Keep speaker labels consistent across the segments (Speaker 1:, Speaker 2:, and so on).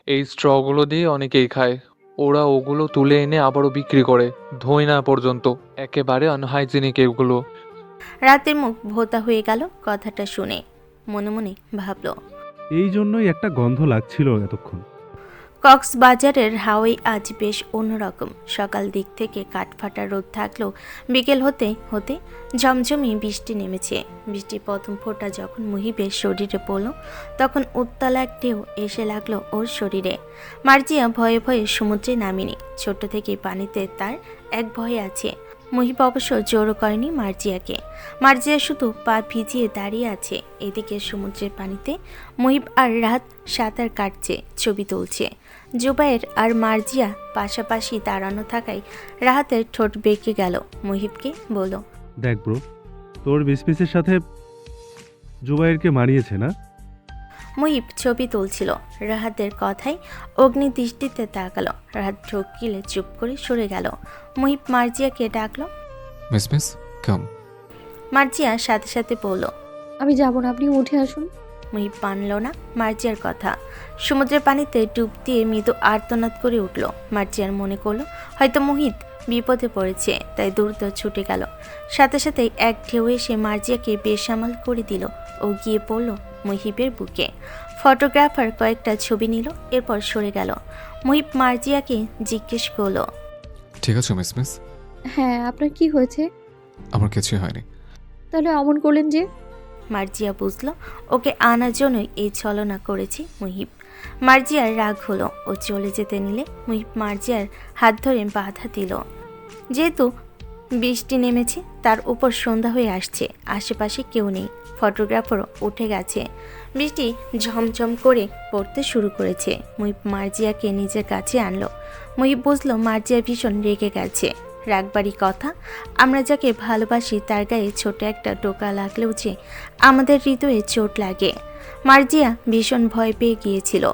Speaker 1: এই স্ট্রগুলো দিয়ে অনেকেই খায়। ওরা ওগুলো তুলে এনে আবারও বিক্রি করে, ধোয় না পর্যন্ত। একেবারে আনহাইজেনিক এগুলো।
Speaker 2: রাতের মুখ ভোঁতা হয়ে গেল কথাটা শুনে। মনে মনে ভাবল,
Speaker 3: এই জন্যই একটা গন্ধ লাগছিল এতক্ষণ।
Speaker 2: কক্সবাজারের হাওয়াই আজ বেশ অন্যরকম। সকাল দিক থেকে কাঠফাটা রোদ থাকলেও বিকেল হতে হতে ঝমঝমি বৃষ্টি নেমেছে। বৃষ্টির প্রথম ফোঁটা যখন মুহিবের শরীরে পড়ল, তখন উত্তাল এক ঢেউ এসে লাগলো ওর শরীরে। মার্জিয়া ভয়ে ভয়ে সমুদ্রে নামেনি। ছোট থেকে পানিতে তার এক ভয় আছে। মুহিব অবশ্য জোরও করেনি মার্জিয়াকে। মার্জিয়া শুধু পা ভিজিয়ে দাঁড়িয়ে আছে। এদিকে সমুদ্রের পানিতে মুহিব আর রাত সাঁতার কাটছে, ছবি তুলছে। জুবায়ের আর মার্জিয়া পাশাপাশি দাঁড়ানো থাকায় রাহাতের ঠোঁট বেঁকে গেল। মুহিবকে বলল,
Speaker 3: দেখ ব্রো, তোর বিসমিসের সাথে জুবাইরকে মানিয়েছে না?
Speaker 2: মুহিব ছবি তুলছিল। রাহাতের কথায় অগ্নিদৃষ্টিতে তাকালো। রাহাত ঢোক গিলে চুপ করে সরে গেল। মুহিব মার্জিয়াকে ডাকলো।
Speaker 4: মিস কাম।
Speaker 2: মার্জিয়া সাথে সাথে বলল।
Speaker 5: আমি যাব না, আপনি উঠে আসুন।
Speaker 2: মুহিব মানল না মার্জিয়ার কথা। সমুদ্রের পানিতে ডুব দিয়ে মৃদু আর্তনাদ করে উঠল। মার্জিয়ার মনে করলো হয়তো মুহিত বিপদে পড়েছে, তাই দ্রুত ছুটে গেল। সাথে সাথেই এক ঢেউ এসে মার্জিয়াকে বেসামাল করে দিল ও গিয়ে পড়ল মুহিবের বুকে। ফটোগ্রাফার কয়েকটা ছবি নিল, এরপর সরে গেল। মুহিব মার্জিয়াকে জিজ্ঞেস করলো,
Speaker 4: ঠিক আছে মিস।
Speaker 5: হ্যাঁ, আপনার কি হয়েছে?
Speaker 4: আমার কিছুই হয়নি।
Speaker 5: তাহলে অমন করলেন যে?
Speaker 2: মার্জিয়া বুঝল ওকে আনার জন্যই এই ছলনা করেছে মুহিব। মার্জিয়ার রাগ হলো। ও চলে যেতে নিলে মুহিব মার্জিয়ার হাত ধরে বাধা দিল। যেহেতু বৃষ্টি নেমেছে, তার উপর সন্ধ্যা হয়ে আসছে, আশেপাশে কেউ নেই, ফটোগ্রাফারও উঠে গেছে। বৃষ্টি ঝমঝম করে পড়তে শুরু করেছে। মুহিব মার্জিয়াকে নিজের কাছে আনলো। মুহিব বুঝলো মার্জিয়া ভীষণ রেগে গেছে। রাগবাড়ি কথা, আমরা যাকে ভালোবাসি তার গায়ে ছোট একটা টোকা লাগলেও যে আমাদের হৃদয়ে চোট লাগে। মার্জিয়া ভীষণ ভয় পেয়ে গিয়েছিল।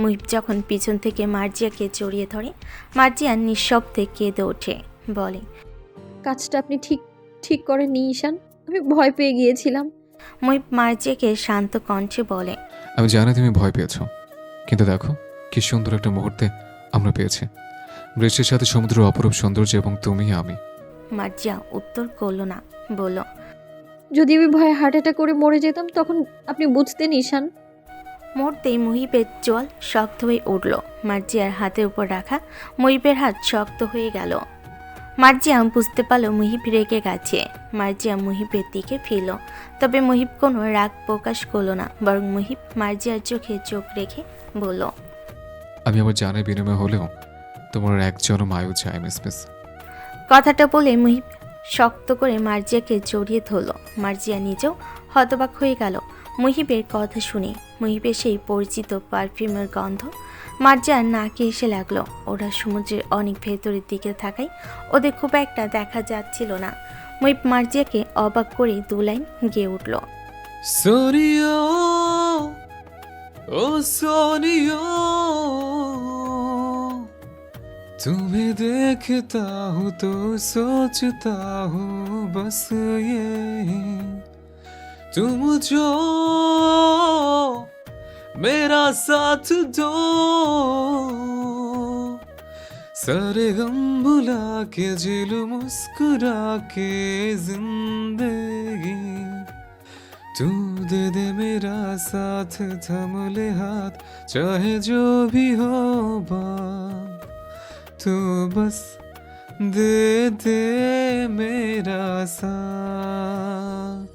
Speaker 2: মুহিব যখন পিছন থেকে মার্জিয়াকে জড়িয়ে ধরে, মার্জিয়া নিঃশব্দে কেঁদে ওঠে, বলে,
Speaker 5: কাজটা আপনি ঠিক ঠিক করেননি ঈশান, আমি ভয় পেয়ে গিয়েছিলাম।
Speaker 2: মুহিব মার্জিয়াকে শান্ত কণ্ঠে বলে,
Speaker 4: আমি জানি তুমি ভয় পেয়েছো, কিন্তু দেখো কি সুন্দর একটা মুহূর্তে আমরা পেয়েছি। বৃষ্টির সাথে সমুদ্রের অপরূপ সৌন্দর্য এবং তুমি আমি।
Speaker 2: মার্জিয়া উত্তর করল না, বলল,
Speaker 5: যদি আমি ভয়ে হার্ট অ্যাটাক করে মরে যেতাম তখন আপনি বুঝতেন ঈশান।
Speaker 2: মুহূর্তেই মুহিবের জল শক্ত হয়ে উঠল। মার্জিয়ার হাতের উপর রাখা মুহিবের হাত শক্ত হয়ে গেল। মার্জিয়া বুঝতে পারল মুহিব রেগে গেছে। মার্জিয়া মুহিবের দিকে ফিরল, তবে মুহিব কোনো রাগ প্রকাশ করল না, বরং মুহিব মার্জিয়ার চোখে চোখ রেখে বলল,
Speaker 4: আমি আমার জানের বিনিময় হলেও তোমার এক জনম আয়ু চাই মিস।
Speaker 2: কথাটা বলে মুহিব শক্ত করে মার্জিয়াকে জড়িয়ে ধরল। মার্জিয়া নিজেও হতবাক হয়ে গেল মুহিবের কথা শুনে। মুহিবের সেই পরিচিত পারফিউমের গন্ধ মার্জিয়ার নাকে এসে লাগলো। ওরা সমুদ্রের অনেক ভেতরের দিকে থাকায় ওদের খুব একটা দেখা যাচ্ছিল না। মুহিব মার্জিয়াকে অবাক করে দু লাইন গেয়ে উঠল।
Speaker 4: সোনিয়া ও सोनियो तुम्हें देखता हूँ तो सोचता हूँ बस ये तुम जो मेरा साथ दो सारे गम भुला के जिलू मुस्कुरा के जिंदगी तू दे दे मेरा साथ थम ले हाथ चाहे जो भी हो बात तू बस दे दे मेरा साथ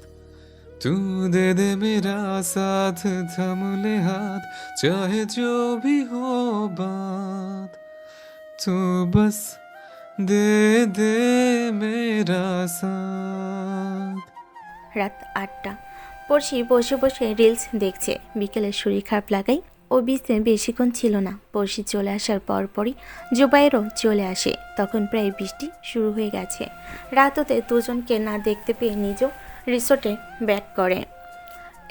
Speaker 4: तू दे दे मेरा साथ थम ले हाथ चाहे जो भी हो बात तू बस दे दे मेरा साथ।
Speaker 2: রাত 8টা। পড়শি বসে বসে রিলস দেখছে। বিকেলে শরীর খারাপ লাগাই ও বিছতে বেশিক্ষণ ছিল না। পড়শি চলে আসার পরপরই জুবাইরও চলে আসে। তখন প্রায় বৃষ্টি শুরু হয়ে গেছে। রাত হতে দুজনকে না দেখতে পেয়ে নিজেও রিসোর্টে ব্যাক করে।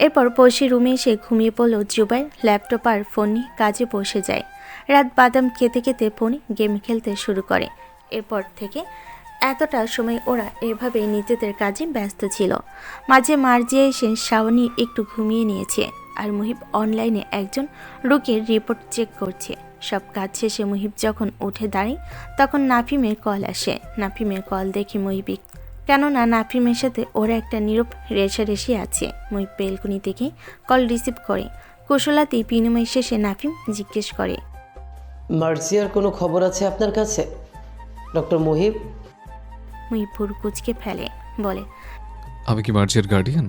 Speaker 2: এরপর পড়শি রুমে এসে ঘুমিয়ে পড়ল জুবাইর। ল্যাপটপ আর ফোন নিয়ে কাজে বসে যায়। রাত বাদাম খেতে খেতে ফোনে গেম খেলতে শুরু করে। এরপর থেকে এতটা সময় ওরা এভাবেই নিজেদের কাজে ব্যস্ত ছিল। মাঝে মার্জিয়া এসে শাওনি একটু ঘুমিয়ে নিয়েছে। আর মুহিব অনলাইনে একজন রোগীর রিপোর্ট চেক করছে। সব কাজ শেষে মুহিব যখন উঠে দাঁড়ায় তখন নাফিমের কল আসে। নাফিমের কল দেখে মুহিব, কেননা নাফিমের সাথে ওরা একটা নীরব রেষারেষি আছে। মুহিব বেলকুনি থেকে কল রিসিভ করে। কুশলাতেই বিনিময় শেষে নাফিম জিজ্ঞেস করে,
Speaker 6: মার্জিয়ার কোনো খবর আছে আপনার কাছে ডক্টর মুহিব?
Speaker 2: মুহিব ভুরু কুচকে ফেলে, বলে।
Speaker 4: আমি কি মার্জিয়ার গার্ডিয়ান?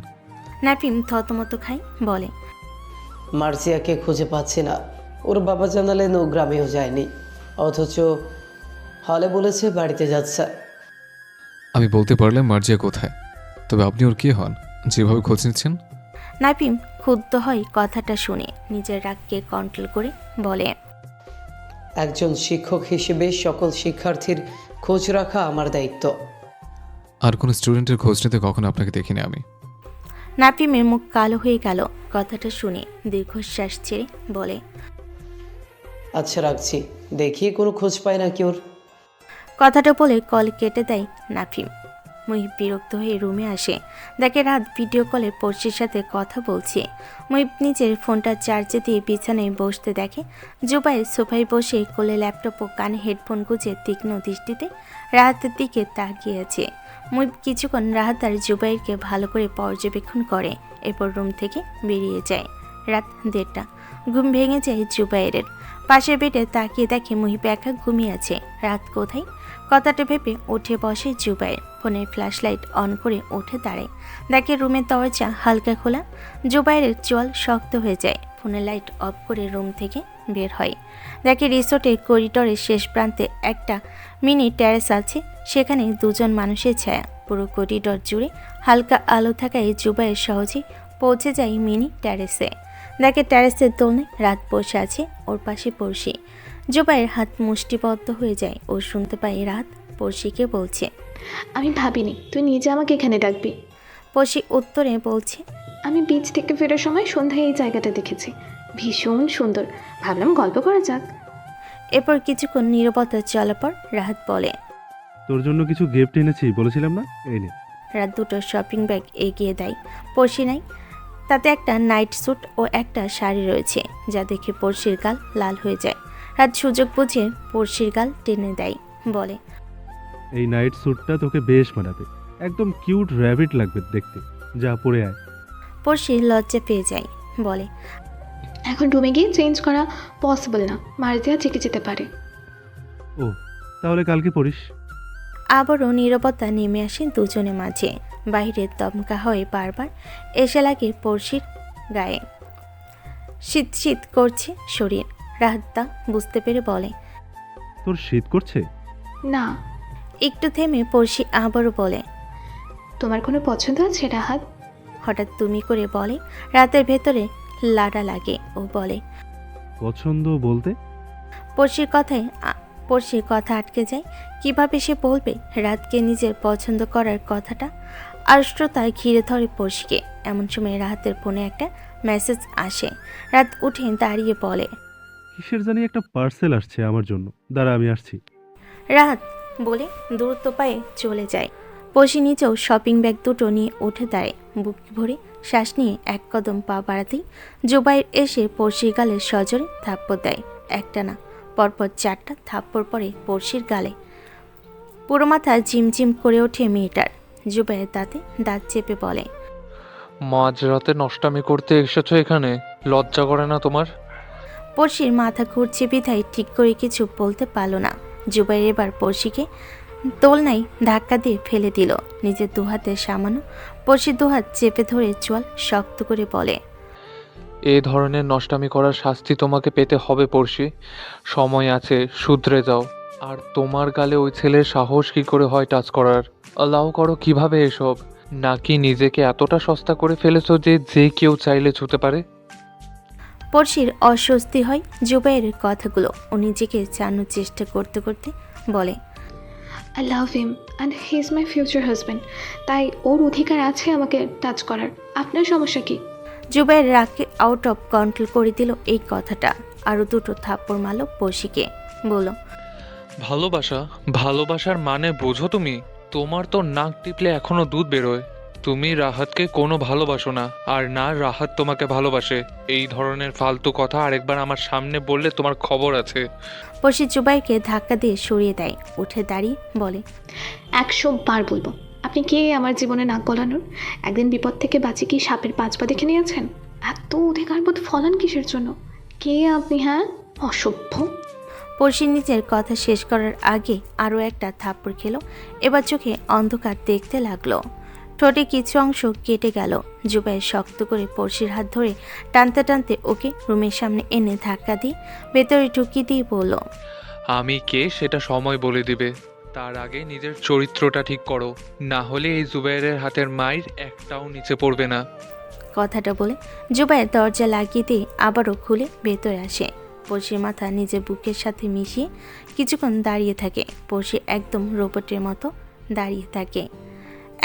Speaker 2: নাফিম থতমত খায়, বলে,
Speaker 6: মার্জিয়াকে খুঁজে পাচ্ছি না। ওর বাবা জানালেন ও গ্রামেও যায়নি, অথচ হলে বলেছে বাড়িতে যাচ্ছে।
Speaker 4: আমি বলতে পারলাম মার্জিয়া কোথায়, তবে আপনি ওর কে হন যেভাবে খোঁজ নিচ্ছেন?
Speaker 2: নাফিম ক্ষুব্ধ হয় কথাটা শুনে। নিজের রাগকে কন্ট্রোল করে বলে,
Speaker 6: একজন শিক্ষক হিসেবে সকল শিক্ষার্থীর খোঁজ রাখা আমার দায়িত্ব।
Speaker 4: আর কোনো স্টুডেন্টের খোঁজ নিতে কখনো আপনাকে দেখিনি আমি।
Speaker 2: নাফিমের মুখ কালো হয়ে গেল কথাটা শুনে। দীর্ঘশ্বাস ছেড়ে বলে,
Speaker 6: আচ্ছা রাখছি, দেখি কোনো খোঁজ পায় না কি ওর।
Speaker 2: কথাটা বলে কল কেটে দেয় নাফিম। মুহিব বিরক্ত হয়ে রুমে আসে। দেখে রাত ভিডিও কলে পড়শির সাথে কথা বলছে। মুহিব নিজের ফোনটা চার্জে দিয়ে বিছানায় বসতে দেখে জুবাইর সোফায় বসে কোলে ল্যাপটপ ও কানে হেডফোন গুঁজে তীক্ষ্ণ দৃষ্টিতে রাহাতের দিকে তাকিয়ে আছে। মুহিব কিছুক্ষণ রাহাত আর জুবাইরকে ভালো করে পর্যবেক্ষণ করে, এরপর রুম থেকে বেরিয়ে যায়। রাত 1:30। ঘুম ভেঙে যায় জুবাইরের। পাশের বেডে তাকিয়ে দেখে মুহিব একা ঘুমিয়ে আছে। রাত কোথায় কথাটা ভেবে উঠে বসে জুবাইর। ফোনের ফ্ল্যাশ লাইট অন করে উঠে দাঁড়ায়। দেখে রুমের দরজা হালকা খোলা। জুবাইরের চোয়াল শক্ত হয়ে যায়। ফোনের লাইট অফ করে রুম থেকে বের হয়। দেখে রিসোর্টের করিডোরের শেষ প্রান্তে একটা মিনি ট্যারেস আছে, সেখানে দুজন মানুষের ছায়া। পুরো করিডোর জুড়ে হালকা আলো থাকায় জুবাইর সহজেই পৌঁছে যায় মিনি ট্যারেসে। দেখে ট্যারেসের দোলনায় রাত বসে আছে, ওর পাশে পড়শি। জুবাইয়ের হাত মুষ্টিবদ্ধ হয়ে যায়। ও শুনতে পায় রাত পড়শিকে বলছে,
Speaker 7: আমি ভাবিনি তুই নিজে আমাকে এখানে ডাকবি।
Speaker 2: পড়শি উত্তরে বলছে,
Speaker 7: আমি বিচ থেকে ফেরার সময় সন্ধ্যায় এই জায়গাটা দেখেছি, ভীষণ সুন্দর, ভাবলাম গল্প করা যাক।
Speaker 2: এরপর কিছুক্ষণ নীরবতা চলার পর রাহাত বলে,
Speaker 3: তোর জন্য কিছু গিফট এনেছি বলেছিলাম না, এই নে।
Speaker 2: রাত দুটো শপিং ব্যাগ এগিয়ে দেয়। পড়শি নাই, তাতে একটা নাইট স্যুট ও একটা শাড়ি রয়েছে, যা দেখে পড়শির গাল লাল হয়ে যায়। রাত সুযোগ বুঝে পড়শির গাল টেনে দেয়, বলে,
Speaker 3: এই নাইট স্যুটটা তোকে বেশ মানাবে, একদম কিউট র্যাবিট লাগবে দেখতে, যা পরে আয়।
Speaker 2: পড়শি লজ্জা পেয়ে যায়, বলে,
Speaker 7: এখন রুমে গিয়ে চেঞ্জ করা পসিবল না, মার্জিয়া জেগে যেতে পারে।
Speaker 3: ও, তাহলে কালকে পড়িস।
Speaker 2: আবারও নীরবতা নেমে আসে দুজনের মাঝে। বাইরের দমকা হয় বারবার, এসে লাগে পড়শির গায়ে। শীত শীত করছে শরীর। রাহাত তা বুঝতে পেরে বলে,
Speaker 3: তোর শীত করছে?
Speaker 7: না,
Speaker 2: একটু থেমে পড়শি আবারও বলে,
Speaker 7: তোমার কোনো পছন্দ আছে রাহাত?
Speaker 2: হঠাৎ তুমি করে বলে। রাতের ভেতরে লাড়া লাগে। ও বলে,
Speaker 3: পছন্দ বলতে?
Speaker 2: পড়শির কথা আটকে যায়। কিভাবে সে বলবে রাতকে নিজের পছন্দ করার কথাটা? আড়ষ্টতায় ঘিরে ধরে পড়শিকে। এমন সময় রাহাতের ফোনে একটা মেসেজ আসে। রাত উঠে দাঁড়িয়ে বলে,
Speaker 3: কিসের জানি একটা পার্সেল আসছে আমার জন্য, দাঁড়া আমি আসছি।
Speaker 2: রাত বলে দ্রুত পায়ে চলে যায়। পড়শি নিচেও শপিং ব্যাগ দুটো নিয়ে উঠে দাঁড়ায়। বুক ভরে শ্বাস নিয়ে এক কদম পা বাড়াতেই জুবাইর এসে পড়শির গালে সজোরে থাপ্পড় দেয়। একটা না, পরপর 4টা থাপ্পড় পড়ে পড়শির গালে। পুরো মাথা ঝিমঝিম করে ওঠে মেয়েটার। জুবাইর দাঁতে দাঁত চেপে বলে,
Speaker 1: মাঝরাতে নষ্টামি করতে এসেছো এখানে, লজ্জা করে না তোমার?
Speaker 2: পড়শির মাথা ঘুরছে বিধায় ঠিক করে কিছু বলতে পারল না। জুবাইর এবার পড়শিকে দোলনায় ধাক্কা দিয়ে ফেলে দিল। নিজের দুহাতে সামানো পড়শির দুহাত চেপে ধরে চোয়াল শক্ত করে বলে,
Speaker 1: এ ধরনের নষ্টামি করার শাস্তি তোমাকে পেতে হবে পড়শি। সময় আছে, শুধরে যাও। আর তোমার গালে ওই ছেলের সাহস কি করে হয় টাচ করার? অ্যালাউ করো কিভাবে এসব? নাকি নিজেকে এতটা সস্তা করে ফেলেছো যে যে কেউ চাইলে ছুতে পারে?
Speaker 2: পড়শির অস্বস্তি হয় জুবাইরের কথাগুলো। ও নিজেকে চানোর চেষ্টা করতে করতে বলে,
Speaker 7: I love him and he is my future husband, তাই ওর অধিকার আছে আমাকে টাচ করার। আপনার সমস্যা কি?
Speaker 2: জুবাইর রাগকে আউট অফ কন্ট্রোল করে দিল এই কথাটা। আরও দুটো থাপ্পড় মারল পড়শিকে, বলল,
Speaker 1: ভালোবাসার মানে বোঝো তুমি? তোমার তো নাক টিপলে এখনো দুধ বেরোয়, তুমি রাহাতকে কোনো ভালোবাসো না, আর না রাহাত তোমাকে ভালোবাসে। এই ধরনের ফালতু কথা আরেকবার আমার সামনে বললে তোমার খবর আছে।
Speaker 2: পড়শি জুবাইরকে ধাক্কা দিয়ে সরিয়ে দেয়, উঠে দাঁড়িয়ে বলে,
Speaker 7: 100 বার বলবো, আপনি কে আমার জীবনে নাক গলানোর? একদিন বিপদ থেকে বাঁচি কি সাপের 5 পা দেখে নিয়েছেন? এত অধিকারবোধ ফলান কিসের জন্য? কে আপনি? হ্যাঁ, অসভ্য।
Speaker 2: পড়শি নিজের কথা শেষ করার আগে আরও একটা থাপ্পড় খেলো। এবার চোখে অন্ধকার দেখতে লাগলো। ঠোঁটে কিছু অংশ কেটে গেল। জুবাইর শক্ত করে পড়শির হাত ধরে টানতে টানতে ওকে রুমের সামনে এনে ধাক্কা দিয়ে ভেতরে ঢুকিয়ে দিয়ে বলল,
Speaker 1: আমি কে সেটা সময় বলে দিবে। তার আগে নিজের চরিত্রটা ঠিক করো, না হলে এই জুবাইরের হাতের মাইর একটাও নিচে পড়বে না।
Speaker 2: কথাটা বলে জুবাইর দরজা লাগিয়ে দিয়ে আবারও খুলে ভেতরে আসে। পড়শির মাথা নিজের বুকের সাথে মিশিয়ে কিছুক্ষণ দাঁড়িয়ে থাকে। পড়শি একদম রোবটের মতো দাঁড়িয়ে থাকে।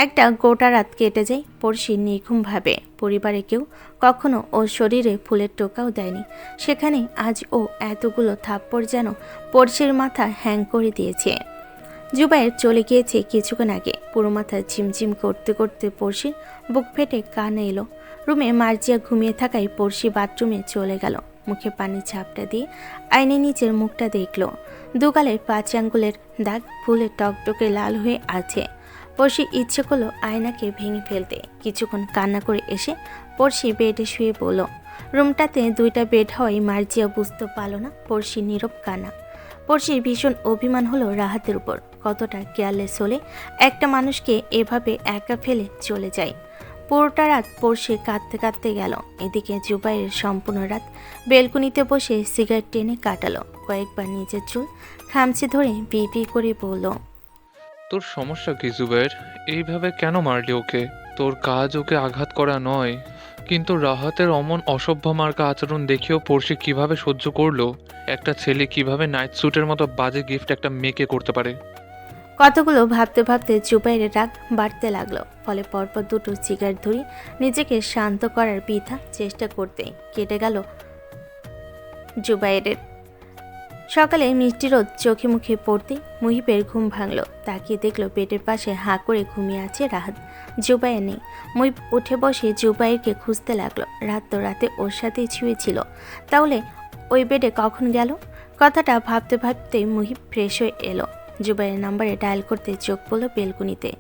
Speaker 2: একটা গোটা রাত কেটে যায় পড়শি নির্ঘুমভাবে। পরিবারে কেউ কখনো ওর শরীরে ফুলের টোকাও দেয়নি, সেখানে আজ ও এতগুলো থাপ্পড় যেন পড়শির মাথা হ্যাং করে দিয়েছে। জুবাইর চলে গিয়েছে কিছুক্ষণ আগে। পুরো মাথা ঝিমঝিম করতে করতে পড়শির বুক ফেটে কানে এলো। রুমে মার্জিয়া ঘুমিয়ে থাকায় পড়শি বাথরুমে চলে গেল। মুখে পানি ঝাপটা দিয়ে আয়নে নিচের মুখটা দেখল। দুগালের 5 আঙ্গুলের দাগ ফুলে টকটকে লাল হয়ে আছে। পড়শি ইচ্ছে করলো আয়নাকে ভেঙে ফেলতে। কিছুক্ষণ কান্না করে এসে পড়শি বেডে শুয়ে পড়ল। রুমটাতে 2টা বেড হওয়ায় মার্জিয়া বুঝতে পারল না পড়শি নীরব কান্না। পড়শির ভীষণ অভিমান হলো রাহাতের উপর। কতটা কেয়ারলেস হলে একটা মানুষকে এভাবে একা ফেলে চলে যায়। পুরোটা রাত পড়শি কাঁদতে কাঁদতে গেল। এদিকে জুবাইরের সম্পূর্ণ রাত বেলকুনিতে বসে সিগারেট টেনে কাটালো। কয়েকবার নিজের চুল খামচে ধরে বিড় করে বলল,
Speaker 1: তোর সমস্যা কি জুবাইর? এইভাবে কেন মারলি ওকে? তোর কাজ ওকে আঘাত করা নয়, কিন্তু রাহাতের অমন অসভ্য মার্কা আচরণ দেখেও পড়শি কিভাবে সহ্য করলো? একটা ছেলে কিভাবে নাইট স্যুটের মতো বাজে গিফট একটা মেয়েকে করতে পারে?
Speaker 2: কতগুলো ভাবতে ভাবতে জুবাইরের রাগ বাড়তে লাগলো। ফলে পরপর 2টো সিগারেট ধরে নিজেকে শান্ত করার বৃথা চেষ্টা করতে কেটে গেল জুবাইরের। সকালে মিষ্টি রোদ চোখে মুখে পড়তে মুহিবের ঘুম ভাঙলো। তাকিয়ে দেখলো পেটের পাশে হাঁ করে ঘুমিয়ে আছে রাহাত। জুবাইর নেই। মুহিব উঠে বসে জুবাইরকে খুঁজতে লাগলো। রাত তো রাতে ওর সাথেই ছুঁয়েছিল, তাহলে ওই বেডে কখন গেল? কথাটা ভাবতে ভাবতে মুহিব ফ্রেশ হয়ে এলো। জুবাইরের নাম্বারে ডায়াল করতে চোখ পড়ল বেলকুনিতে।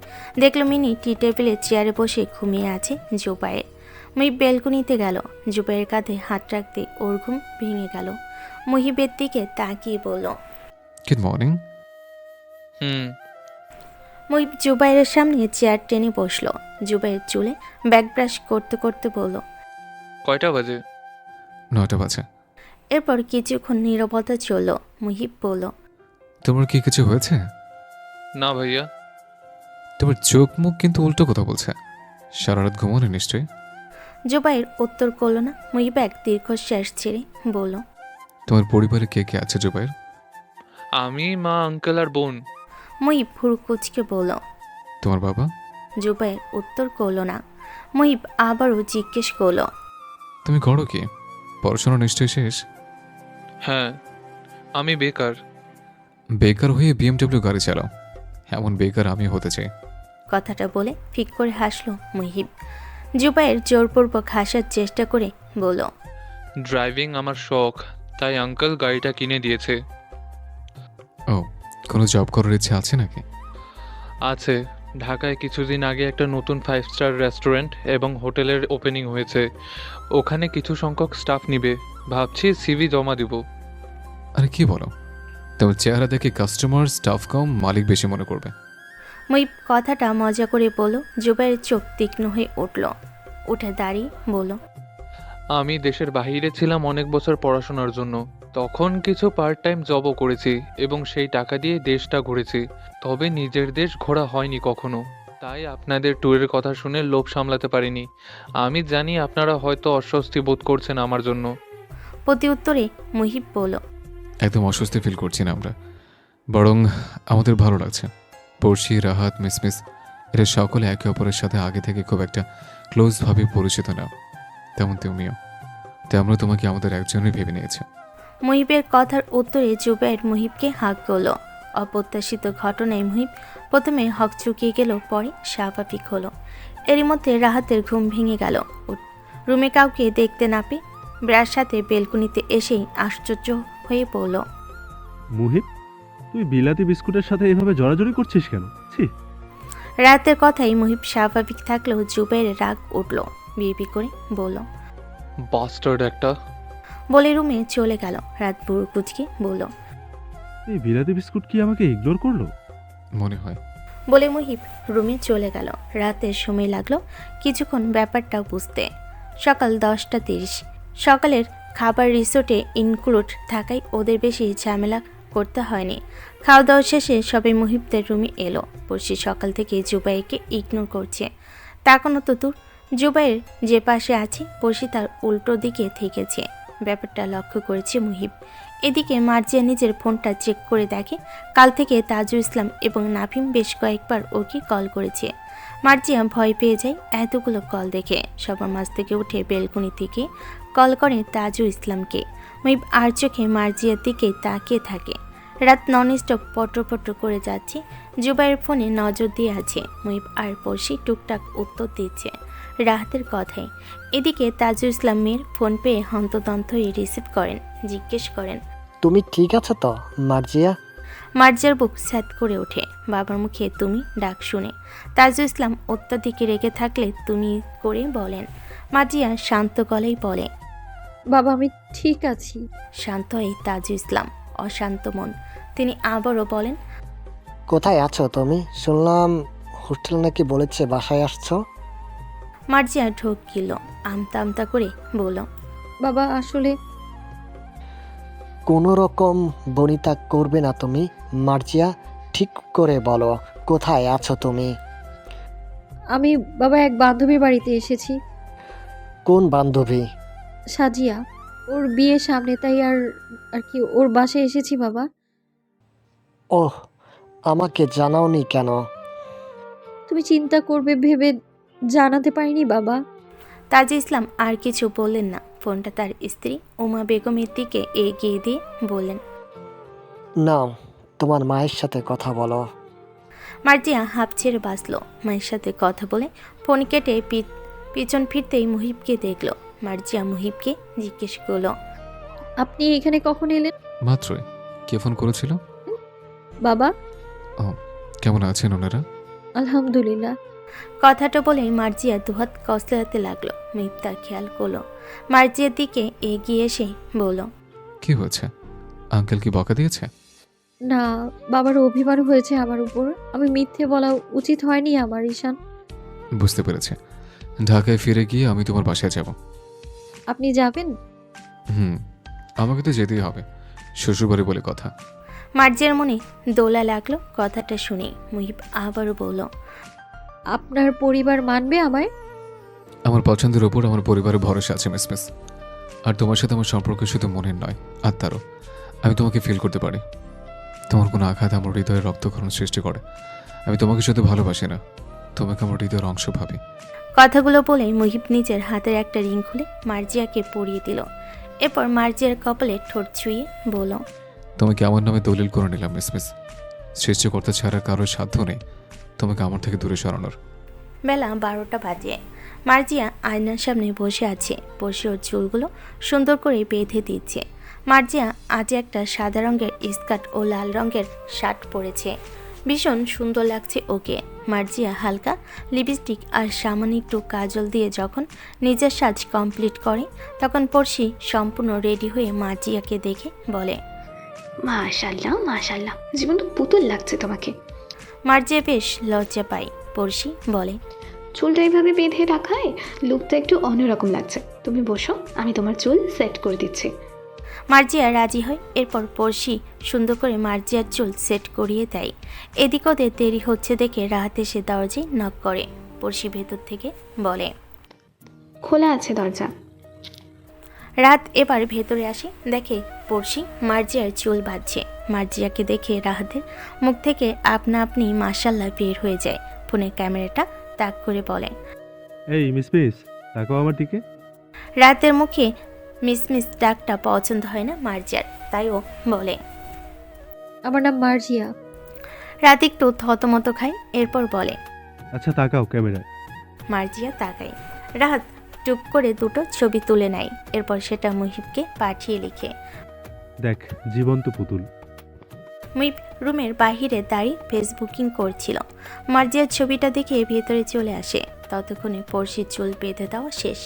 Speaker 2: দেখলো মিনি টি টেবিলে চেয়ারে বসে ঘুমিয়ে আছে জুবাইর। মুহিব বেলকুনিতে গেল। জুবাইরের কাঁধে হাত রাখতে ওর ঘুম ভেঙে গেল। মুহিবের দিকে তাকিয়ে বলল,
Speaker 4: গুড মর্নিং।
Speaker 2: মুহিব জুবাইরের সামনে চেয়ার টেনে বসলো। জুবাইর চুলে ব্যাক ব্রাশ করতে করতে বলল,
Speaker 1: কয়টা বাজে?
Speaker 4: 9টা বাজে।
Speaker 2: এরপর কিছুক্ষণ নীরবতা চলল। মুহিব বলল,
Speaker 4: তোমার কি কিছু হয়েছে?
Speaker 1: না ভাইয়া।
Speaker 4: তোমার চোখ মুখ কিন্তু উল্টো কথা বলছে। সারা রাত ঘুমানো নিশ্চয়ই।
Speaker 2: জুবাইর উত্তর করল না। মুহিব এক দীর্ঘশ্বাস ছেড়ে বলল,
Speaker 4: তোমার পরিবারে কে কে আছে জুবাইর?
Speaker 1: আমি, মা, আঙ্কেল আর বোন।
Speaker 2: মুহিব ভুরু কুচকে বলল।
Speaker 4: তোমার বাবা?
Speaker 2: জুবাইর উত্তর করল না। মুহিব আবারও জিজ্ঞেস করল,
Speaker 4: তুমি করো কি? পড়াশোনা নিশ্চয়ই শেষ।
Speaker 1: হ্যাঁ, আমি বেকার।
Speaker 4: বেকার হয়ে বিএমডব্লিউ গাড়ি চালাও? এমন বেকার আমি হতে চাই।
Speaker 2: কথাটা বলে ফিক করে হাসলো মুহিব। জুবাইর জোরপূর্বক হাসার চেষ্টা করে বলল,
Speaker 1: ড্রাইভিং আমার শখ, তাই আঙ্কেল গাড়িটা কিনে দিয়েছে।
Speaker 4: ও, কোনো জব করার ইচ্ছে আছে নাকি?
Speaker 1: আছে। ঢাকায় কিছুদিন আগে একটা নতুন 5 স্টার রেস্টুরেন্ট এবং হোটেলের ওপেনিং হয়েছে। ওখানে কিছু সংখ্যক স্টাফ নিবে। ভাবছি সিভি জমা দিব।
Speaker 4: আরে কি বলো? তোমার চেহারা দেখে কাস্টমার স্টাফ কম, মালিক বেশি মনে করবে।
Speaker 2: মুহিব কথাটা মজা করে বলল। জুবাইরের চোখ তীক্ষ্ণ হয়ে উঠল। উঠে দাঁড়িয়ে বলল,
Speaker 1: আমি দেশের বাইরে ছিলাম অনেক বছর পড়াশোনার জন্য। তখন কিছু পার্ট টাইম জবও করেছি এবং সেই টাকা দিয়ে দেশটা ঘুরেছি। তবে নিজের দেশ ঘোরা হয়নি কখনো। তাই আপনাদের ট্যুরের কথা শুনে লোভ সামলাতে পারিনি। আমি জানি আপনারা হয়তো অস্বস্তি বোধ করছেন আমার জন্য।
Speaker 2: প্রতি উত্তরে মুহিব বলল,
Speaker 4: একদম অস্বস্তি ফিল করছি না আমরা, বরং আমাদের ভালো লাগছে। পড়শি, রাহাত, মিসমিস এরা সকলে একে অপরের সাথে আগে থেকে খুব একটা ক্লোজভাবে পরিচিত না। তেমন তুমিও। তাই আমরা তোমাকে আমাদের একজনই ভেবে নিয়েছি।
Speaker 2: মুহিবের কথার উত্তরে জুবাইর মুহিবকে হাঁক করল। অপ্রত্যাশিত ঘটনায় মুহিব প্রথমে হক চুকিয়ে গেল, পরে স্বাভাবিক হলো। এরই মধ্যে রাহাতের ঘুম ভেঙে গেল। রুমে কাউকে দেখতে না পেয়ে ব্রার সাথে বেলকুনিতে এসেই আশ্চর্য হয়ে পড়ল।
Speaker 3: মুহিব, তুই বিলাতি বিস্কুটের সাথে এভাবে জড়াজড়ি করছিস কেন? ছি।
Speaker 2: রাতের কথাই মুহিব স্বাভাবিক থাকলেও জুবাইরের রাগ উঠল। বিড়বিড় করে বলল,
Speaker 1: বাস্টার্ড একটা।
Speaker 2: বলে রুমে চলে গেল। রাত বুড়ো কুচকে বলল,
Speaker 3: এই বিলাতি বিস্কুট কি আমাকে ইগনোর করলো?
Speaker 4: মনে হয়।
Speaker 2: বলে মুহিব রুমে চলে গেল। রাতের সময় লাগলো কিছুক্ষণ ব্যাপারটা বুঝতে। সকাল 10:30। সকালের খাবার রিসোর্টে ইনক্লুড থাকায় ওদের বেশি ঝামেলা করতে হয়নি। খাওয়া দাওয়া শেষে সবাই মুহিবদের রুমে এলো। পড়শি সকাল থেকে জুবাইরকে ইগনোর করছে। তাকানো তো দূর, জুবাইর যে পাশে আছে পড়শি তার উল্টো দিকে থেকেছে। ব্যাপারটা লক্ষ্য করেছে মুহিব। এদিকে মার্জিয়া নিজের ফোনটা চেক করে দেখে কাল থেকে তাজুল ইসলাম এবং নাফিম বেশ কয়েকবার ওকে কল করেছে। মার্জিয়া ভয় পেয়ে যায় এতগুলো কল দেখে। সবার মাঝ থেকে উঠে বেলকুনি থেকে কল করে তাজুল ইসলামকে। মুহিব আর চোখে মার্জিয়ার দিকে তাকিয়ে থাকে। রাত ননস্টপ পটর করে যাচ্ছে। জুবাইয়ের ফোনে নজর দিয়ে আছে। মুহিব আর পড়শি টুকটাক উত্তর দিচ্ছে রাহাতের কথায়। এদিকে তাজুল ইসলামের ফোন পেয়ে হন্তদন্ত হয়ে রিসিভ করেন। জিজ্ঞেস করেন,
Speaker 8: তুমি ঠিক আছো তো মার্জিয়া?
Speaker 2: মার্জিয়ার বুক স্যাত করে ওঠে বাবার মুখে তুমি ডাক শুনে। তাজুল ইসলাম অত্যাধিক রেগে থাকলে তুমি করে বলেন। মার্জিয়া শান্ত গলায় বলে,
Speaker 5: বাবা আমি ঠিক আছি।
Speaker 2: শান্ত হয়ে তাজুল ইসলাম অশান্ত মন। তিনি আবারও বলেন,
Speaker 8: কোথায় আছো তুমি? শুনলাম হোস্টেল নাকি বলেছে বাসায় আসছো।
Speaker 2: মার্জিয়া ঢোক গিল আমতা আমতা করে বলল,
Speaker 5: বাবা আসলে
Speaker 8: কোনো রকম বনিতা করবে না তুমি মার্জিয়া, ঠিক করে বলো কোথায় আছো তুমি?
Speaker 5: আমি বাবা এক বান্ধবীর বাড়িতে এসেছি।
Speaker 8: কোন বান্ধবী?
Speaker 5: সাজিয়া, ওর বিয়ে সামনে, তাই আর কি ওর বাসায় এসেছি বাবা।
Speaker 8: ওহ, আমাকে জানাওনি কেন?
Speaker 2: তুমি চিন্তা করবে ভেবে জানাতে পারিনি বাবা। তাজুল ইসলাম আর কিছু বললেন না। ফোনটা তার স্ত্রী উমা বেগমের দিকে এগিয়ে দিয়ে বললেন,
Speaker 8: নাও তোমার মায়ের সাথে কথা বলো।
Speaker 2: মার্জিয়া হাঁপ ছেড়ে বাঁচল। মায়ের সাথে কথা বলে ফোন কেটে পিছন ফিরতেই মুহিবকে দেখল। মার্জিয়া মুহিবকে জিজ্ঞেস করল, আপনি এখানে কখন এলেন?
Speaker 4: মাত্রই। কে ফোন করেছিল?
Speaker 5: বাবা।
Speaker 4: কেমন আছেন ওনারা?
Speaker 5: আলহামদুলিল্লাহ।
Speaker 2: কথাটা বলে মার্জিয়া দুহাত কসলাতে লাগলো। মুহিব তার খেয়াল করলো। মার্জিয়ার দিকে এগিয়ে এসে বলল,
Speaker 4: কি হয়েছে? আঙ্কেল কি বকা দিয়েছে?
Speaker 5: না, বাবার অভিমান হয়েছে আমার উপর। আমি মিথ্যে বলা উচিত হয়নি আমার, ঈশান।
Speaker 4: বুঝতে পেরেছে। ঢাকায় ফিরে গিয়ে আমি তোমার বাসায় যাব।
Speaker 5: আপনি যাবেন?
Speaker 4: আমাকে তো যেতেই হবে, শ্বশুরবাড়ি বলে কথা।
Speaker 2: মার্জিয়ার মনে দোলা লাগলো কথাটা শুনে। মুহিব আবারও বলল,
Speaker 5: আপনার পরিবার মানবে আমায়?
Speaker 4: আমার পছন্দের ওপর আমার পরিবারের ভরসা আছে মিস। আর তোমার সাথে আমার সম্পর্ক শুধু মনের নয়, আত্মারও। আমি তোমাকে ফিল করতে পারি। তোমার কোনো আঘাত আমার হৃদয়ে রক্তক্ষরণ সৃষ্টি করে। আমি তোমাকে শুধু ভালোবাসি না, তোমাকে আমার হৃদয়ের অংশ ভাবি।
Speaker 2: কথাগুলো বলে মুহিব নিজের হাতের একটা রিং খুলে মার্জিয়াকে পরিয়ে দিল। এরপর মার্জিয়ার কপালে ঠোঁট ছুঁয়ে বলল,
Speaker 4: তোমাকে আমার নামে দলিল করে নিলাম মিস। সৃষ্টিকর্তা ছাড়া কারোর সাধ্য নেই তোমাকে আমার থেকে দূরে সরানোর।
Speaker 2: বেলা 12টা বাজে। মার্জিয়া আয়নার সামনে বসে আছে। বসে ওর চুলগুলো সুন্দর করে বেঁধে দিচ্ছে। মার্জিয়া আজ একটা সাদা রঙের স্কার্ট ও লাল রঙের শার্ট পরেছে। ভীষণ সুন্দর লাগছে ওকে। মার্জিয়া হালকা লিপস্টিক আর সামান্য একটু কাজল দিয়ে যখন নিজের সাজ কমপ্লিট করে, তখন পড়শি সম্পূর্ণ রেডি হয়ে মার্জিয়াকে দেখে বলে,
Speaker 7: মাশাল্লাহ মাশাল্লাহ, জীবন তো পুতুল লাগছে তোমাকে।
Speaker 2: মার্জিয়া বেশ লজ্জা পায়। পড়শি বলে,
Speaker 7: চুলটা এইভাবে বেঁধে রাখায় লুকটা একটু অন্যরকম লাগছে। তুমি বসো, আমি তোমার চুল সেট করে দিচ্ছি।
Speaker 2: মার্জিয়া রাজি হয়। এরপর পড়শি সুন্দর করে মার্জিয়ার চুল সেট করিয়ে দেয়। এদিক ওদের দেরি হচ্ছে দেখে রাহাত এসে দরজায় নক করে। পড়শি ভেতর থেকে বলে,
Speaker 7: খোলা আছে দরজা।
Speaker 2: রাত এবার ভেতরে আসে। দেখে পড়শি মার্জিয়ার চুল বাঁধছে। মার্জিয়াকে দেখে রাহাতের মুখ থেকে আপনা আপনি মাশাল্লাহ বের হয়ে যায়। ফোনের ক্যামেরাটা তাক করে বলে,
Speaker 3: এই মিস তাকাও আমার দিকে।
Speaker 2: রাতের মুখে মিস ডাকটা পছন্দ হয় না মার্জিয়ার, তাই ও বলে,
Speaker 5: আমার নাম মার্জিয়া।
Speaker 2: রাত একটু থতমত খায়। এরপর বলে,
Speaker 3: আচ্ছা তাকাও ক্যামেরায়।
Speaker 2: মার্জিয়া তাকায়। রাহাত টুপ করে দুটো ছবি তুলে নেয়, এরপর সেটা মুহিবকে পাঠিয়ে লিখে।
Speaker 3: দেখ, জীবন্ত পুতুল।
Speaker 2: মুহিব রুমের বাহিরে দাঁড়িয়ে ফেসবুকিং করছিল। মার্জিয়ার ছবিটা দেখে ভেতরে চলে আসে। ততক্ষণে পড়শির চুল বেঁধে দেওয়া শেষ।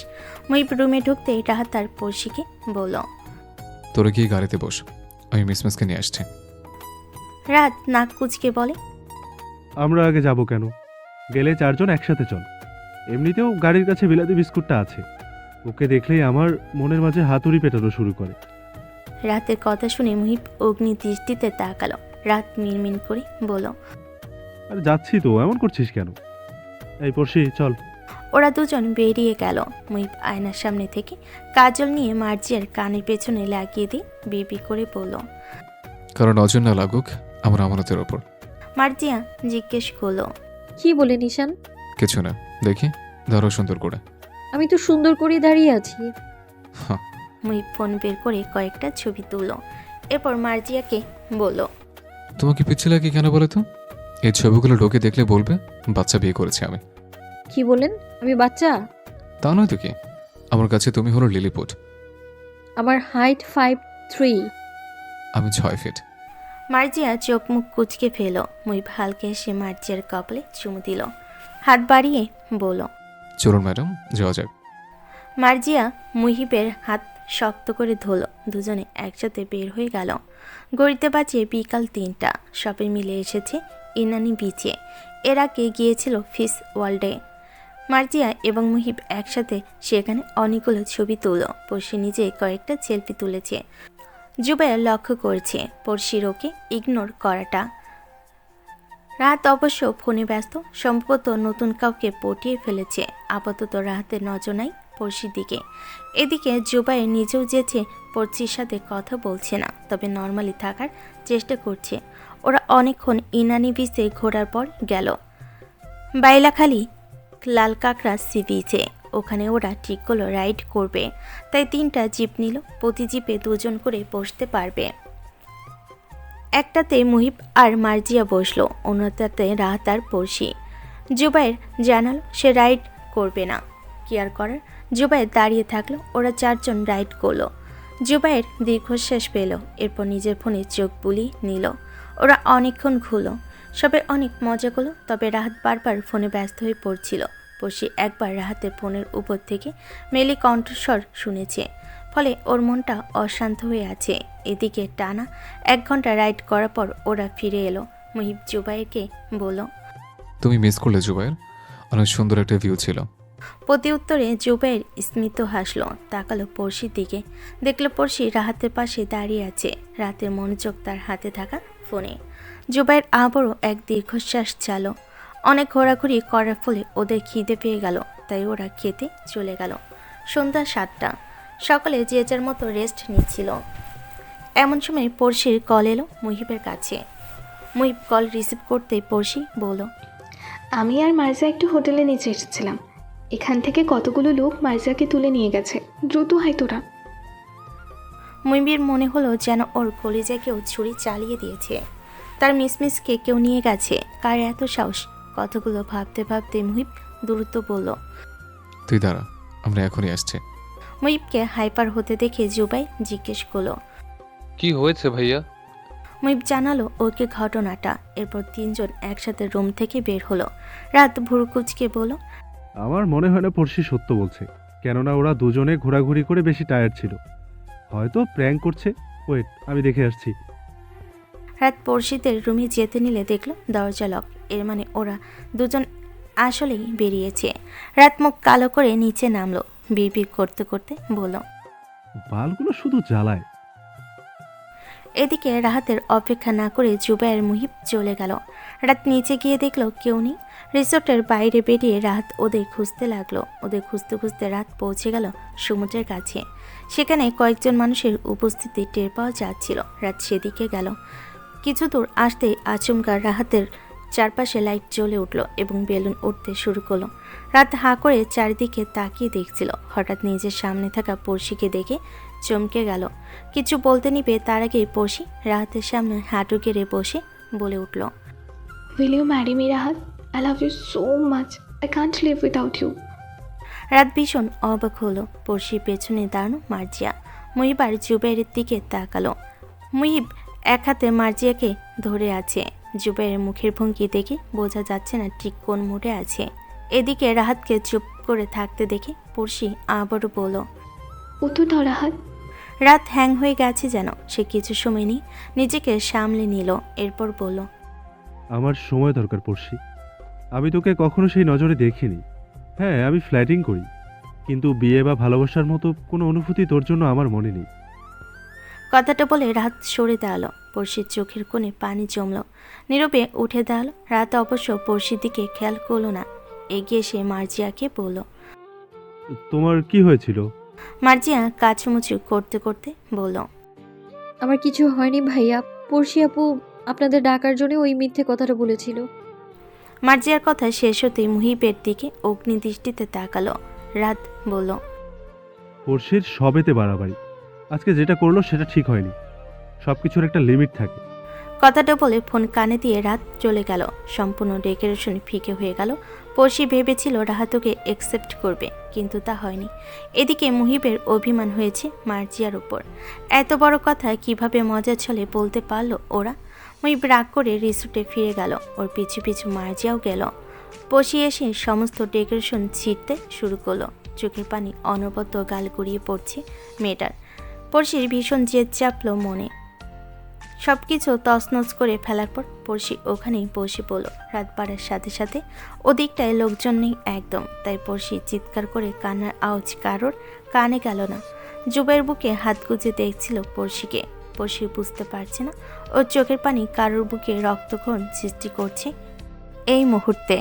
Speaker 2: মুহিব রুমে ঢুকতেই রাহাত তার পড়শিকে বলল।
Speaker 4: তোরা গিয়ে গাড়িতে বস, আমি মিসমিসকে নিয়ে আসছি।
Speaker 2: রাত নাক কুচকে বলে।
Speaker 3: আমরা আগে যাব কেন? গেলে 4 জন একসাথে চল। এমনিতেও গাড়ির কাছে বিলাতি বিস্কুটটা আছে। ওকে দেখলেই আমার মনের মাঝে হাতুড়ি পেটানো শুরু করে।
Speaker 2: রাতের কথা শুনে মুহিব অগ্নি দৃষ্টিতে তাকালো। রাত মিনমিন করে বলল।
Speaker 3: আরে যাচ্ছি তো, এমন করছিস কেন? এই পড়শি, চল।
Speaker 2: ওরা দুজন বেরিয়ে গেল। মুহিব আয়নার সামনে থেকে কাজল নিয়ে মার্জিয়ার কানের পেছনে লাগিয়ে দিয়ে বিবি করে বলল।
Speaker 4: কারণ নজর না লাগুক আমার আমানতের ওপর।
Speaker 2: মার্জিয়া জিজ্ঞেস করলো।
Speaker 5: কি বলে নিশান?
Speaker 4: কিছু না, দেখি ধরো সুন্দর করে।
Speaker 5: আমি তো সুন্দর করে দাঁড়িয়ে আছি।
Speaker 4: হ্যাঁ,
Speaker 2: মুহিব ফোন বের করে কয়েকটা ছবি তুলল, এরপর মার্জিয়াকে বলল।
Speaker 4: তোমাকে পিচ্ছি লাগে কেন বলে তো? এই ছবিগুলো লোকে দেখলে বলবে বাচ্চা বিয়ে করেছি আমি।
Speaker 5: কি বলেন? আমি বাচ্চা?
Speaker 4: তা নয় তো কি, আমার কাছে তুমি হলো লিলিপুট।
Speaker 5: আমার হাইট 5'3".
Speaker 4: আমি 6 ফিট।
Speaker 2: মার্জিয়া চোখ মুখ কুচকে ফেল। মুহিব হালকা এসে মার্জিয়ার কপালে চুমু দিল, হাত বাড়িয়ে বলল।
Speaker 4: চলুন ম্যাডাম, যাওয়া যাক।
Speaker 2: মার্জিয়া মুহিবের হাত শক্ত করে ধরল। দুজনে একসাথে বের হয়ে গেল। গড়িতে বাজে বিকাল 3টা। সবাই মিলে এসেছে ইনানি বিচে। এর আগে গিয়েছিল ফিশ ওয়ার্ল্ডে। মার্জিয়া এবং মুহিব একসাথে সেখানে অনেকগুলো ছবি তুলল। পড়শি নিজে কয়েকটা সেলফি তুলেছে। জুবাইর লক্ষ্য করছে পড়শির ওকে ইগনোর করাটা। রাত অবশ্য ফোনে ব্যস্ত, সম্ভবত নতুন কাউকে পটিয়ে ফেলেছে। আপাতত রাহাতের নজর নাই পড়শির দিকে। এদিকে জুবাইর নিজেও যেছে পড়শির সাথে কথা বলছে না, তবে নর্মালি থাকার চেষ্টা করছে। ওরা অনেকক্ষণ ইনানি বিচে ঘোরার পর গেল বাইলাখালী লাল কাঁকড়া সি বিচে। ওখানে ওরা ঠিক করলো রাইড করবে, তাই 3টা জিপ নিল। প্রতি জিপে 2 জন করে বসতে পারবে। একটাতে মুহিব আর মার্জিয়া বসলো, অন্যটাতে রাহাত আর পড়শি। জুবাইর জানালো সে রাইড করবে না। কি আর করার, জুবাইর দাঁড়িয়ে থাকলো। ওরা 4 জন রাইড করলো। জুবাইর দীর্ঘশ্বাস পেল, এরপর নিজের ফোনে চোখ বুলিয়ে নিল। ওরা অনেকক্ষণ ঘুরলো, সবাই অনেক মজা করলো। তবে রাহাত বারবার ফোনে ব্যস্ত হয়ে পড়ছিল। পড়শি একবার রাহাতের ফোনের উপর থেকে মেলি কণ্ঠস্বর শুনেছে, ফলে ওর মনটা অশান্ত হয়ে আছে। এদিকে টানা 1 ঘন্টা রাইড করার পর ওরা ফিরে এলো। মুহিব জুবাইরকে বলল।
Speaker 4: তুমি মিস করলে জুবাইর, অনেক সুন্দর একটা ভিউ ছিল।
Speaker 2: প্রতি উত্তরে জুবাইর স্মিত হাসলো, তাকালো পড়শির দিকে। দেখলো পড়শি রাহাতের পাশে দাঁড়িয়ে আছে, রাতের মনোযোগ তার হাতে থাকা ফোনে। জুবাইর আবারও এক দীর্ঘশ্বাস চালো। অনেক ঘোরাঘুরি করার ফলে ওদের খিদে পেয়ে গেল, তাই ওরা খেতে চলে গেল। সন্ধ্যা 7টা। সকালে যে যার মতো রেস্ট নিচ্ছিল। এমন সময় পড়শির কল এলো মুহিবের কাছে। মুহিব কল রিসিভ করতেই পড়শি বলল।
Speaker 7: আমি আর মার্জিয়া একটু হোটেলে নিচে এসেছিলাম। এখান থেকে কতগুলো লোক মার্জিয়াকে তুলে নিয়ে গেছে। দ্রুত হয় তোরা।
Speaker 2: মুহিবের মনে হলো যেন ওর কলিজায় কেউ ছুরি চালিয়ে দিয়েছে। তার মিসমিসকে কেউ নিয়ে গেছে, কার এত সাহস? কতগুলো ভাবতে ভাবতে মুহিব দ্রুত বলল।
Speaker 4: তুই দাঁড়া, আমরা এখনই আসছি।
Speaker 2: মুহিবকে হাইপার হতে দেখে জুবাই জিজ্ঞেস করলো।
Speaker 1: কি হয়েছে ভাইয়া?
Speaker 2: মুহিব জানালো ওকে ঘটনাটা। এরপর 3 জন একসাথে রুম থেকে বের হলো। রাত ভুরু কুচকে বলল।
Speaker 3: আমার মনে হয় না পড়শি সত্য বলছে, কেননা ওরা দুজনে ঘোরাঘুরি করে বেশি টায়ার্ড ছিল। হয়তো প্র্যাঙ্ক করছে। ওয়েট, আমি দেখে আসছি।
Speaker 2: রাত পড়শিদের রুমে যেতে নিলে দেখলো দরজা লক। এর মানে ওরা দুজন আসলেই বেরিয়েছে। রাত মুখ কালো করে নিচে নামলো, বিড়বিড় করতে করতে বলল।
Speaker 3: বালগুলো শুধু জ্বালায়।
Speaker 2: এদিকে রাহাতের অপেক্ষা না করে জুবাইর মুহিব চলে গেল। রাত নিচে গিয়ে দেখলো কেউ নেই। রিসোর্টের বাইরে বেরিয়ে রাত ওদের খুঁজতে লাগলো। ওদের খুঁজতে খুঁজতে রাত পৌঁছে গেল সমুদ্রের কাছে। সেখানে কয়েকজন মানুষের উপস্থিতি টের পাওয়া যাচ্ছিল। রাত সেদিকে গেল। কিছু দূর আসতেই আচমকা রাহাতের চারপাশে লাইট জ্বলে উঠল এবং বেলুন উঠতে শুরু করলো। রাত হাঁ করে চারিদিকে তাকিয়ে দেখছিল। হঠাৎ নিজের সামনে থাকা পড়শিকে দেখে চমকে গেল। কিছু বলতে নিবে তার আগেই পড়শি রাহাতের সামনে হাঁটু গেড়ে বসে বলে উঠল।
Speaker 7: Will you marry me Rahat? I love you so much. I can't live without you.
Speaker 2: রাত ভীষণ অবাক হলো। পড়শির পেছনে দাঁড়ানো মার্জিয়া। মুহিব আর জুবাইরের দিকে তাকালো। মুহিব এক হাতে মার্জিয়াকে ধরে আছে। জুবাইরের মুখের ভঙ্গি দেখে বোঝা যাচ্ছে না ঠিক কোন মুডে আছে। এদিকে রাহাতকে চুপ করে থাকতে দেখে পড়শি আবারও বলল।
Speaker 7: উত্তর দাও রাহাত।
Speaker 2: রাত হ্যাং হয়ে গেছে যেন। সে কিছু সময় নিয়ে নিজেকে সামলে নিল। এরপর বলল,
Speaker 3: আমার সময় দরকার পড়শি। আমি তোকে কখনো সেই নজরে দেখিনি। হ্যাঁ, আমি ফ্ল্যাটিং করি, কিন্তু বিয়ে বা ভালোবাসার মতো কোনো অনুভূতি তোর জন্য আমার মনে নেই।
Speaker 2: কথাটা বলে রাত সরে দাঁড়ালো। পড়শির চোখের কোণে পানি জমল। নীরবে উঠে দাঁড়ালো। রাত অবশ্য পড়শির দিকে খেয়াল করলো না। এগিয়ে সে মার্জিয়াকে বলল।
Speaker 3: তোমার কি হয়েছিল?
Speaker 2: মার্জিয়া কাচুমুচু করতে করতে বলল,
Speaker 5: আমার কিছু হয়নি ভাইয়া। পড়শি আপু আপনাদের ডাকার জন্য ওই মিথ্যে কথাটা বলেছিল।
Speaker 2: মার্জিয়ার কথা শেষ হতেই মুহিবের দিকে অগ্নিদৃষ্টিতে তাকালো। রাত বলল,
Speaker 3: পড়শির সবেতে বাড়াবাড়ি। আজকে যেটা করলো সেটা ঠিক হয়নি। সব কিছুর একটা লিমিট থাকে।
Speaker 2: কথাটা বলে ফোন কানে দিয়ে রাত চলে গেল। সম্পূর্ণ ডেকোরেশন ফিকে হয়ে গেল। পড়শি ভেবেছিল রাহাতকে একসেপ্ট করবে, কিন্তু তা হয়নি। এদিকে মুহিবের অভিমান হয়েছে মার্জিয়ার উপর। এত বড় কথা কিভাবে মজা ছলে বলতে পারলো ওরা। মুহিব রাগ করে রিসোর্টে ফিরে গেল। ওর পিছু পিছু মার্জিয়াও গেল। পড়শি এসে সমস্ত ডেকোরেশন ছিঁড়তে শুরু করলো। চোখের পানি অনবদ্য গাল গড়িয়ে পড়ছে মেয়েটার। পড়শির ভীষণ জেদ চাপলো মনে। সবকিছু তছনছ করে ফেলার পর পড়শি ওখানেই বসে পড়ল। রাত বাড়ার সাথে সাথে ওদিকটায় লোকজন নেই একদম। তাই পড়শি চিৎকার করে কান্নার আওয়াজ কারোর কানে গেল না। জুবাইর বুকে হাত গুজে দেখছিল পড়শিকে। পড়শি বুঝতে পারছে না ওর চোখের পানি কারোর বুকে রক্তক্ষরণ সৃষ্টি করছে এই মুহূর্তে।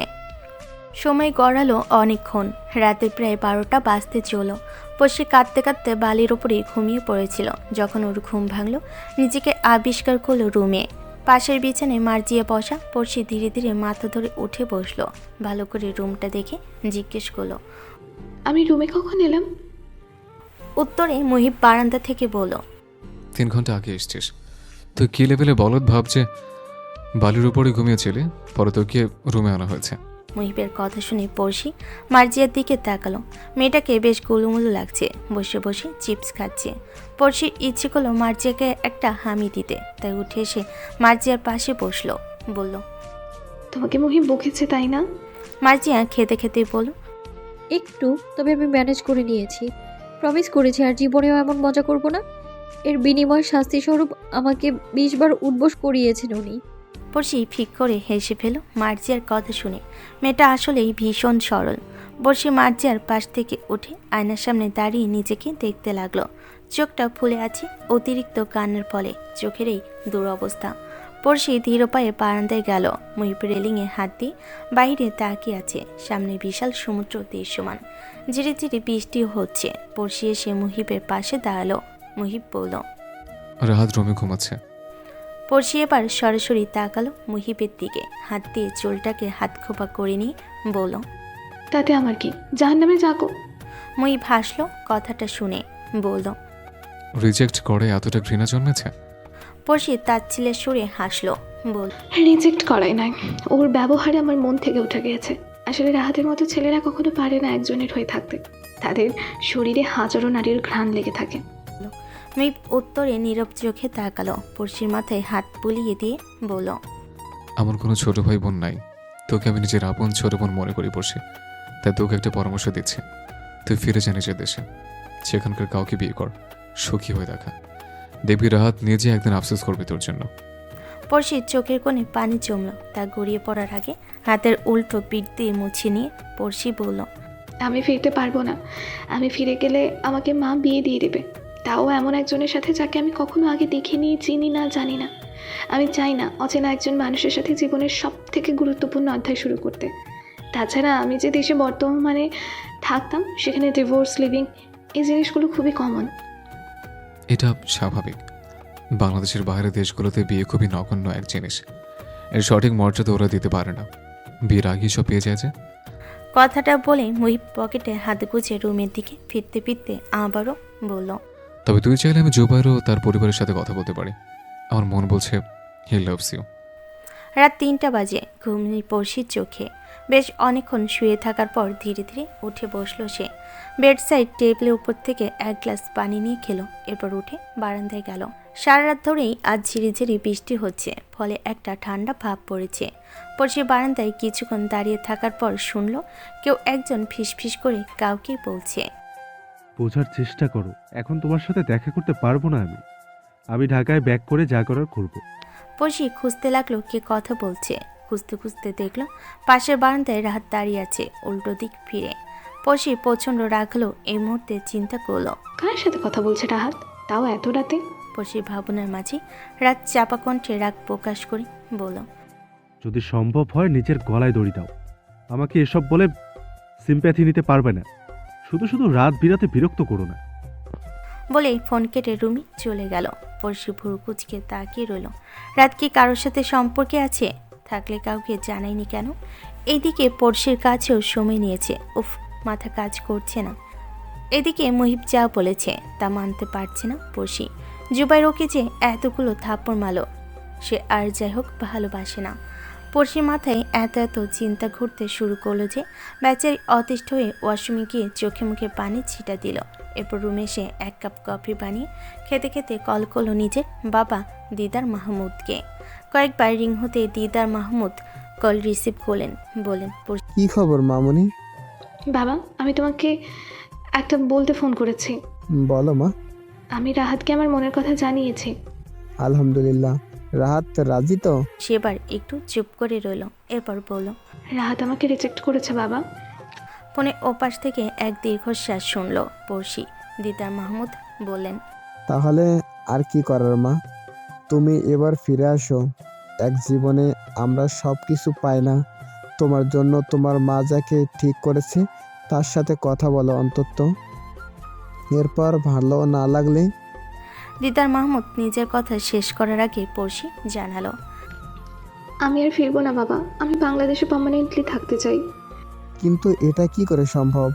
Speaker 2: সময় গড়ালো অনেকক্ষণ। রাতে প্রায় 12টা বাজতে চলল। পড়শি কাঁদতে কাঁদতে বালির ওপরেই ঘুমিয়ে পড়েছিল। যখন ওর ঘুম ভাঙল, নিজেকে আবিষ্কার করলো রুমে। পাশের বিছানায় মার্জিয়া বসা। পড়শি ধীরে ধীরে মাথা ধরে উঠে বসলো। ভালো করে রুমটা দেখে জিজ্ঞেস করলো।
Speaker 7: আমি রুমে কখন এলাম?
Speaker 2: উত্তরে মুহিব বারান্দা থেকে বলল,
Speaker 4: 3 ঘন্টা আগে এসছিস। তুই কি লেভেলে বলদ ভাবছে বালির উপরে ঘুমিয়েছিলি, পরে তোকে রুমে আনা হয়েছে।
Speaker 2: মুহিবের কথা শুনে পড়শি মার্জিয়ার দিকে তাকালো। মেয়েটাকে বেশ গোলুমুলু লাগছে। বসে বসে চিপস খাচ্ছে। পড়শির ইচ্ছে করলো মার্জিয়াকে একটা হামি দিতে। তাই উঠে এসে মার্জিয়ার পাশে বসলো। বলল,
Speaker 7: তোমাকে মুহিব বকেছে তাই না?
Speaker 2: মার্জিয়া খেতে খেতে বলল,
Speaker 5: একটু, তবে আমি ম্যানেজ করে নিয়েছি। প্রমিস করেছি আর জীবনেও এমন মজা করব না। এর বিনিময় শাস্তি স্বরূপ আমাকে 20 বার উঠবোস করিয়েছেন উনি।
Speaker 2: পড়শি ফিক করে হেসে ফেল মার্জিয়ার কথা শুনে। মেয়েটা আসলেই ভীষণ সরল। বড়শি মার্জিয়ার পাশ থেকে উঠে আয়নার সামনে দাঁড়িয়ে নিজেকে দেখতে লাগলো। চোখটা ফুলে আছে অতিরিক্ত কান্নার ফলে। চোখের এই দুরবস্থা। পড়শি ধীর পায়ে বারান্দায় গেল। মুহিব রেলিংয়ে হাত দিয়ে বাইরে তাকিয়ে আছে। সামনে বিশাল সমুদ্র দৃশ্যমান। ধীরে ধীরে বৃষ্টিও হচ্ছে। পড়শি এসে মুহিবের পাশে দাঁড়ালো। মুহিব বলল,
Speaker 4: রাহাত রুমে ঘুমাচ্ছে।
Speaker 2: পড়শি এবার সরাসরি তাকালো মুহিবের দিকে। হাত দিয়ে চুলটাকে হাত খোপা করে নিয়ে বলল,
Speaker 7: তাতে আমার কি? জাহান্নামে যাকো।
Speaker 2: মুহিব হাসলো কথাটা শুনে। বলল,
Speaker 4: রিজেক্ট করে এতটা ঘৃণা জন্মেছে?
Speaker 2: পড়শি তাচ্ছিলের সুরে হাসলো। বল,
Speaker 7: রিজেক্ট করাই নাই, ওর ব্যবহারে আমার মন থেকে উঠে গিয়েছে। আসলে রাহাতের মতো ছেলেরা কখনো পারে না একজনের হয়ে থাকতে। তাদের শরীরে হাজারো নারীর ঘ্রাণ লেগে থাকে।
Speaker 2: মুহিব উত্তরে নীরব চোখে তাকালো। পড়শির মাথায় হাত বুলিয়ে দিয়ে বলল,
Speaker 4: আমার কোনো ছোট ভাই বোন নাই। তোকে আমি নিজের আপন ছোট বোন মনে করি পড়ছি। তাই তোকে একটা পরামর্শ দিচ্ছি। তুই ফিরে যা নিজের দেশে। সেখানকার কাউকে বিয়ে কর, সুখী হয়ে দেখা। দেখবি রাহাত নিজে একদিন আফসোস করবে তোর জন্য।
Speaker 2: পড়শির চোখের কোণে পানি জমলো। তা গড়িয়ে পড়ার আগে হাতের উল্টো পিঠ দিয়ে মুছে নিয়ে পড়শি বলল,
Speaker 7: আমি ফিরতে পারবো না। আমি ফিরে গেলে আমাকে মা বিয়ে দিয়ে দেবে, তাও এমন একজনের সাথে যাকে আমি কখনো আগে দেখিনি, চিনি না, জানি না। আমি চাই না অচেনা একজন মানুষের সাথে জীবনের সব থেকে গুরুত্বপূর্ণ অধ্যায় শুরু করতে। তাছাড়া আমি যে দেশে বর্তমানে থাকতাম সেখানে ডিভোর্স, লিভিং এই জিনিসগুলো খুবই কমন।
Speaker 4: এটা স্বাভাবিক। বাংলাদেশের বাইরের দেশগুলোতে বিয়ে খুবই নগণ্য এক জিনিস। এর সঠিক মর্যাদা ওরা দিতে পারে না। বিয়ের আগেই সব পেয়ে যায় যে।
Speaker 2: কথাটা বলে মুহিব পকেটে হাত গুজে রুমের দিকে ফিরতে ফিরতে আবারও বলল,
Speaker 4: তবে তুই চাইলে আমি জুবাইরও তার পরিবারের সাথে কথা বলতে পারি। আমার মন বলছে হি লাভস ইউ।
Speaker 2: রাত 3টা বাজে। ঘুমনি পড়শির চোখে। বেশ অনেকক্ষণ শুয়ে থাকার পর ধীরে ধীরে উঠে বসলো সে। বেড সাইড টেবিলের উপর থেকে এক গ্লাস পানি নিয়ে খেলো, এরপর উঠে বারান্দায় গেল। সারা রাত ধরেই আজ ঝিরিঝিরি বৃষ্টি হচ্ছে, ফলে একটা ঠান্ডা ভাব পড়েছে। পড়শি বারান্দায় কিছুক্ষণ দাঁড়িয়ে থাকার পর শুনল কেউ একজন ফিসফিস করে কাউকে বলছে।
Speaker 3: বোঝার চেষ্টা করো, এখন তোমার সাথে দেখা করতে পারবো না আমি ঢাকায় ব্যাক করে যা করার করব।
Speaker 2: পড়শি খুঁজতে লাগলো কে কথা বলছে। খুঁজতে খুঁজতে দেখলো পাশের বারান্দায় রাহাত দাঁড়িয়ে আছে উল্টো দিক ফিরে। পড়শি প্রচণ্ড রাগ হলো, এই মুহূর্তে চিন্তা করলো
Speaker 7: কার সাথে কথা বলছে রাহাত, তাও এত রাতে?
Speaker 2: পড়শি ভাবনার মাঝে রাত চাপা কণ্ঠে রাগ প্রকাশ করে বলল,
Speaker 3: যদি সম্ভব হয় নিজের গলায় দড়ি দাও। আমাকে এসব বলে সিম্প্যাথি নিতে পারবে না। শুধু শুধু রাত বিরাতে বিরক্ত করো না।
Speaker 2: বলেই ফোন কেটে রুমে চলে গেল। পড়শি ভুরু কুচকে তাকিয়ে রইল। রাত কি কারোর সাথে সম্পর্কে আছে? থাকলে কাউকে জানায়নি কেন? এইদিকে পড়শির কাছেও সময় নিয়েছে, উফ, মাথা কাজ করছে না। এদিকে মুহিব যা বলেছে তা মানতে পারছে না পড়শি। জুবাইর ওকে যে এতগুলো থাপ্পড় মারলো, সে আর যাই হোক ভালোবাসে না। পড়শির মাথায় এত এত চিন্তা ঘুরতে শুরু করলো যে বেচারি অতিষ্ঠ হয়ে ওয়াশরুমে গিয়ে চোখে মুখে পানি ছিটা দিল। এরপর রুমে এসে এক কাপ কফি বানিয়ে খেতে খেতে কল করলো নিজের বাবা দিদার মাহমুদকে। কয়েকবার রিং হতে দিদার মাহমুদ কল রিসিভ করলেন, বলেন,
Speaker 9: কি খবর মামুনি?
Speaker 7: বাবা, আমি তোমাকে একটা বলতে ফোন করেছি।
Speaker 9: বলো মা।
Speaker 7: আমি রাহাতকে আমার মনের কথা জানিয়েছি।
Speaker 9: আলহামদুলিল্লাহ। রাহাত রাজি তো?
Speaker 2: সেবার একটু চুপ করে রইল, এরপর বলল,
Speaker 7: রাহাত আমাকে রিজেক্ট করেছে বাবা।
Speaker 2: ফোনে ওপাশ থেকে এক দীর্ঘশ্বাস শুনল পড়শি। দিদার মাহমুদ বললেন,
Speaker 9: তাহলে আর কি করার মা, তুমি এবার ফিরে আসো। এক জীবনে আমরা সব কিছু পাই না। তোমার জন্য তোমার মা যাকে ঠিক করেছে তার সাথে কথা বলো অন্তত। এরপর ভালো না লাগলে?
Speaker 2: দিদার মাহমুদ নিজের কথা শেষ করার আগে পড়শি জানালো,
Speaker 7: আমি আর ফিরবো না বাবা, আমি বাংলাদেশে পার্মানেন্টলি থাকতে চাই।
Speaker 9: কিন্তু এটা কি করে সম্ভব?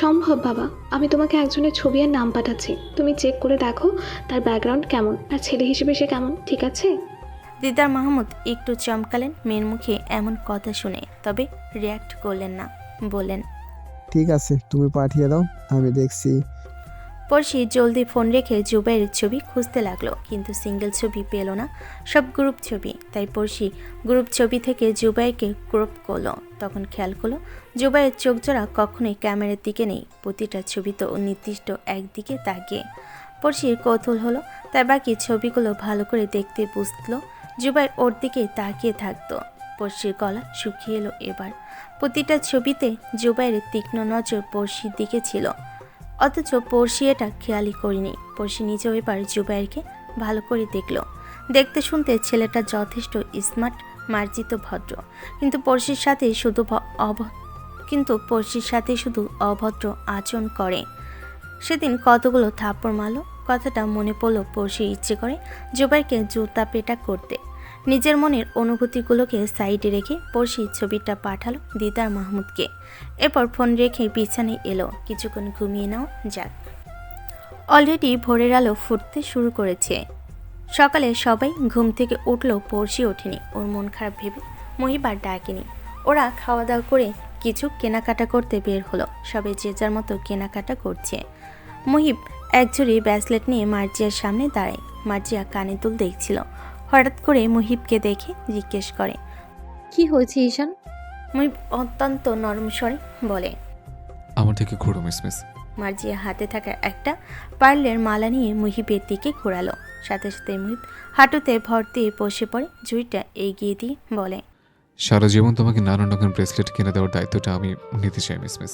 Speaker 7: সম্ভব বাবা, আমি তোমাকে একজনের ছবি আর নাম পাঠাচ্ছি, তুমি চেক করে দেখো তার ব্যাকগ্রাউন্ড কেমন আর ছেলে হিসেবে সে কেমন, ঠিক আছে?
Speaker 2: দিদার মাহমুদ একটু চমকালেন মেয়ের মুখে এমন কথা শুনে, তবে রিয়াক্ট করলেন না। বললেন,
Speaker 9: ঠিক আছে, তুমি পাঠিয়ে দাও, আমি দেখছি।
Speaker 2: পড়শি জলদি ফোন রেখে জুবাইয়ের ছবি খুঁজতে লাগলো, কিন্তু সিঙ্গেল ছবি পেল না, সব গ্রুপ ছবি। তাই পড়শি গ্রুপ ছবি থেকে জুবাইকে ক্রপ করলো। তখন খেয়াল করলো জুবাইয়ের চোখজোড়া কখনোই ক্যামেরার দিকে নেই, প্রতিটা ছবি তো নির্দিষ্ট একদিকে তাকিয়ে। পড়শির কৌতূহল হলো, তাই বাকি ছবিগুলো ভালো করে দেখতে বুঝলো জুবাইর ওর দিকে তাকিয়ে থাকতো। পড়শির গলা শুকিয়ে এলো এবার। প্রতিটা ছবিতে জুবাইয়ের তীক্ষ্ণ নজর পড়শির দিকে ছিল, অথচ পড়শি এটা খেয়ালই করিনি। পড়শি নিজেও এবার জুবাইরকে ভালো করে দেখল। দেখতে শুনতে ছেলেটা যথেষ্ট স্মার্ট, মার্জিত, ভদ্র, কিন্তু পড়শির সাথে শুধু অভদ্র আচরণ করে। সেদিন কতগুলো থাপ্পড় মারল, কথাটা মনে পড়ল। পড়শি ইচ্ছে করে জুবাইরকে জুতা পেটা করতে। নিজের মনের অনুভূতিগুলোকে সাইডে রেখে পড়শি ছবিটা পাঠালো দিদার মাহমুদকে। এরপর ফোন রেখে বিছানায় এলো, কিছুক্ষণ ঘুমিয়ে নাও যাক। অলরেডি ভোরের আলো ফুটতে শুরু করেছে। সকালে সবাই ঘুম থেকে উঠলেও পড়শি ওঠেনি। ওর মন খারাপ ভেবে মহিব আর ডাকেনি। ওরা খাওয়া দাওয়া করে কিছু কেনাকাটা করতে বের হলো। সবাই যে যার মতো কেনাকাটা করছে। মহিব একজুড়ি ব্রেসলেট নিয়ে মার্জিয়ার সামনে দাঁড়ায়। মার্জিয়া কানে দুল দেখছিল। হঠাৎ করে মুহিবকে দেখে জিজ্ঞেস করে,
Speaker 5: কি হয়েছে ঈশান?
Speaker 2: মুহিব অত্যন্ত নরম স্বরে বলে,
Speaker 4: আমার থেকে ঘুরো মিসমিস।
Speaker 2: মার্জিয়া হাতে থাকা একটা পার্লের মালা নিয়ে মুহিবের দিকে ঘোরালো। সাথে সাথে মুহিব হাঁটুতে ভর দিয়ে বসে পড়ে, জুইটা এগিয়ে দিয়ে বলে,
Speaker 4: সারা জীবন তোমাকে নানান রকম ব্রেসলেট কিনে দেওয়ার দায়িত্বটা আমি নিতে চাই মিসমিস।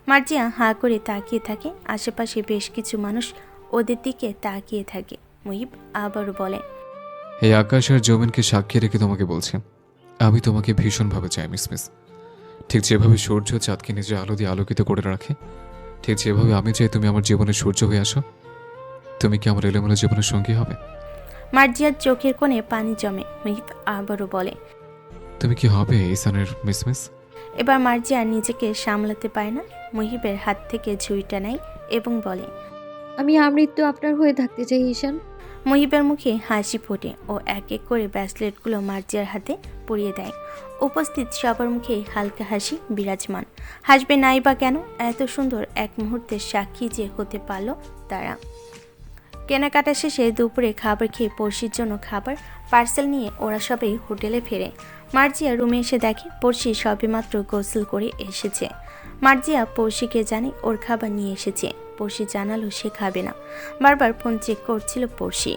Speaker 2: মার্জিয়া হাঁ করে তাকিয়ে থাকে। আশেপাশে বেশ কিছু মানুষ ওদের দিকে তাকিয়ে থাকে। মুহিব আবারও বলে,
Speaker 4: এই আকাশ আর জমিনকে সাক্ষী রেখে তোমাকে বলছি, আমি তোমাকে ভীষণভাবে চাই মিসমিস। ঠিক যেভাবে সূর্য চাঁদকে নিজের আলো দিয়ে আলোকিত করে রাখে, ঠিক যেভাবে আমি চাই তুমি আমার জীবনের সূর্য হয়ে আসো। তুমি কি আমার এলোমেলো জীবনের সঙ্গী হবে?
Speaker 2: মার্জিয়ার চোখের কোণে পানি জমে। মুহিব আবারও বলে,
Speaker 4: তুমি কি হবে ঈশানের মিসমিস?
Speaker 2: এবার মার্জিয়া নিজেকে সামলাতে পারে না। মুহিবের হাত থেকে ঝুড়িটা নেয় এবং বলে,
Speaker 5: আমি আমৃত্যু আপনার হয়ে থাকতে চাই ঈশান।
Speaker 2: মুহিবের মুখে হাসি ফোটে ও এক এক করে ব্রেসলেটগুলো মার্জিয়ার হাতে পরিয়ে দেয়। উপস্থিত সবার মুখে হালকা হাসি বিরাজমান। হাসবে নাই বা কেন? এত সুন্দর এক মুহূর্তের সাক্ষী যে হতে পারল তারা। কেনাকাটা শেষে দুপুরে খাবার খেয়ে পড়শির জন্য খাবার পার্সেল নিয়ে ওরা সবাই হোটেলে ফেরে। মার্জিয়া রুমে এসে দেখে পড়শি সবেমাত্র গোসল করে এসেছে। মার্জিয়া পড়শিকে জানে ওর খাবার নিয়ে এসেছে। পড়শি জানালো সে খাবে না। বারবার ফোন চেক করছিল পড়শি।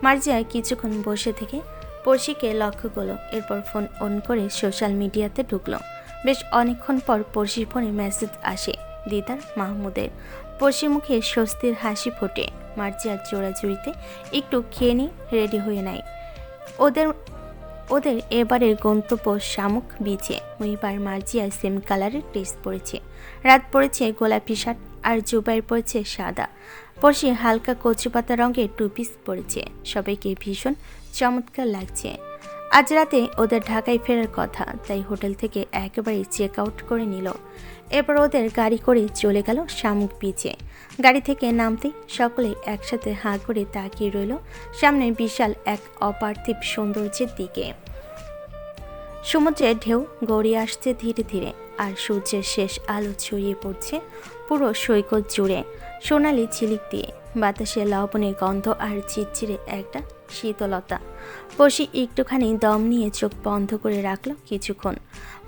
Speaker 2: মার্জিয়া কিছুক্ষণ বসে থেকে পড়শিকে লক্ষ্য করলো, এরপর ফোন অন করে সোশ্যাল মিডিয়াতে ঢুকলো। বেশ অনেকক্ষণ পর পড়শির ফোনে মেসেজ আসে দিদার মাহমুদের। পড়শির মুখে স্বস্তির হাসি ফোটে। মার্জিয়ার জোড়াজুড়িতে একটু খেয়ে নিয়ে রেডি হয়ে নেয়। ওদের এবারের গন্তব্য শামুক বিচে। মুহিবার মার্জিয়া সেম কালারের ড্রেস পরেছে। রাত পরেছে গোলাপি শার্ট আর জুবাইর পরেছে সাদা। পড়শি হালকা কচুপাতা রঙের টু পিস পরেছে। সবাইকে ভীষণ চমৎকার লাগছে। আজ রাতে ওদের ঢাকায় ফেরার কথা, তাই হোটেল থেকে একেবারে চেক আউট করে নিল। এরপর ওদের গাড়ি করে চলে গেল শামুক বিচে। গাড়ি থেকে নামতেই সকলে একসাথে হাঁ করে তাকিয়ে রইল সামনে বিশাল এক অপার্থিব সৌন্দর্যের দিকে। সমুদ্রের ঢেউ গড়িয়ে আসছে ধীরে ধীরে, আর সূর্যের শেষ আলো ছড়িয়ে পড়ছে পুরো সৈকত জুড়ে সোনালি ঝিলিক দিয়ে। বাতাসে লবণের গন্ধ আর চিরচিরে একটা শীতলতা। পড়শি একটুখানি দম নিয়ে চোখ বন্ধ করে রাখলো কিছুক্ষণ।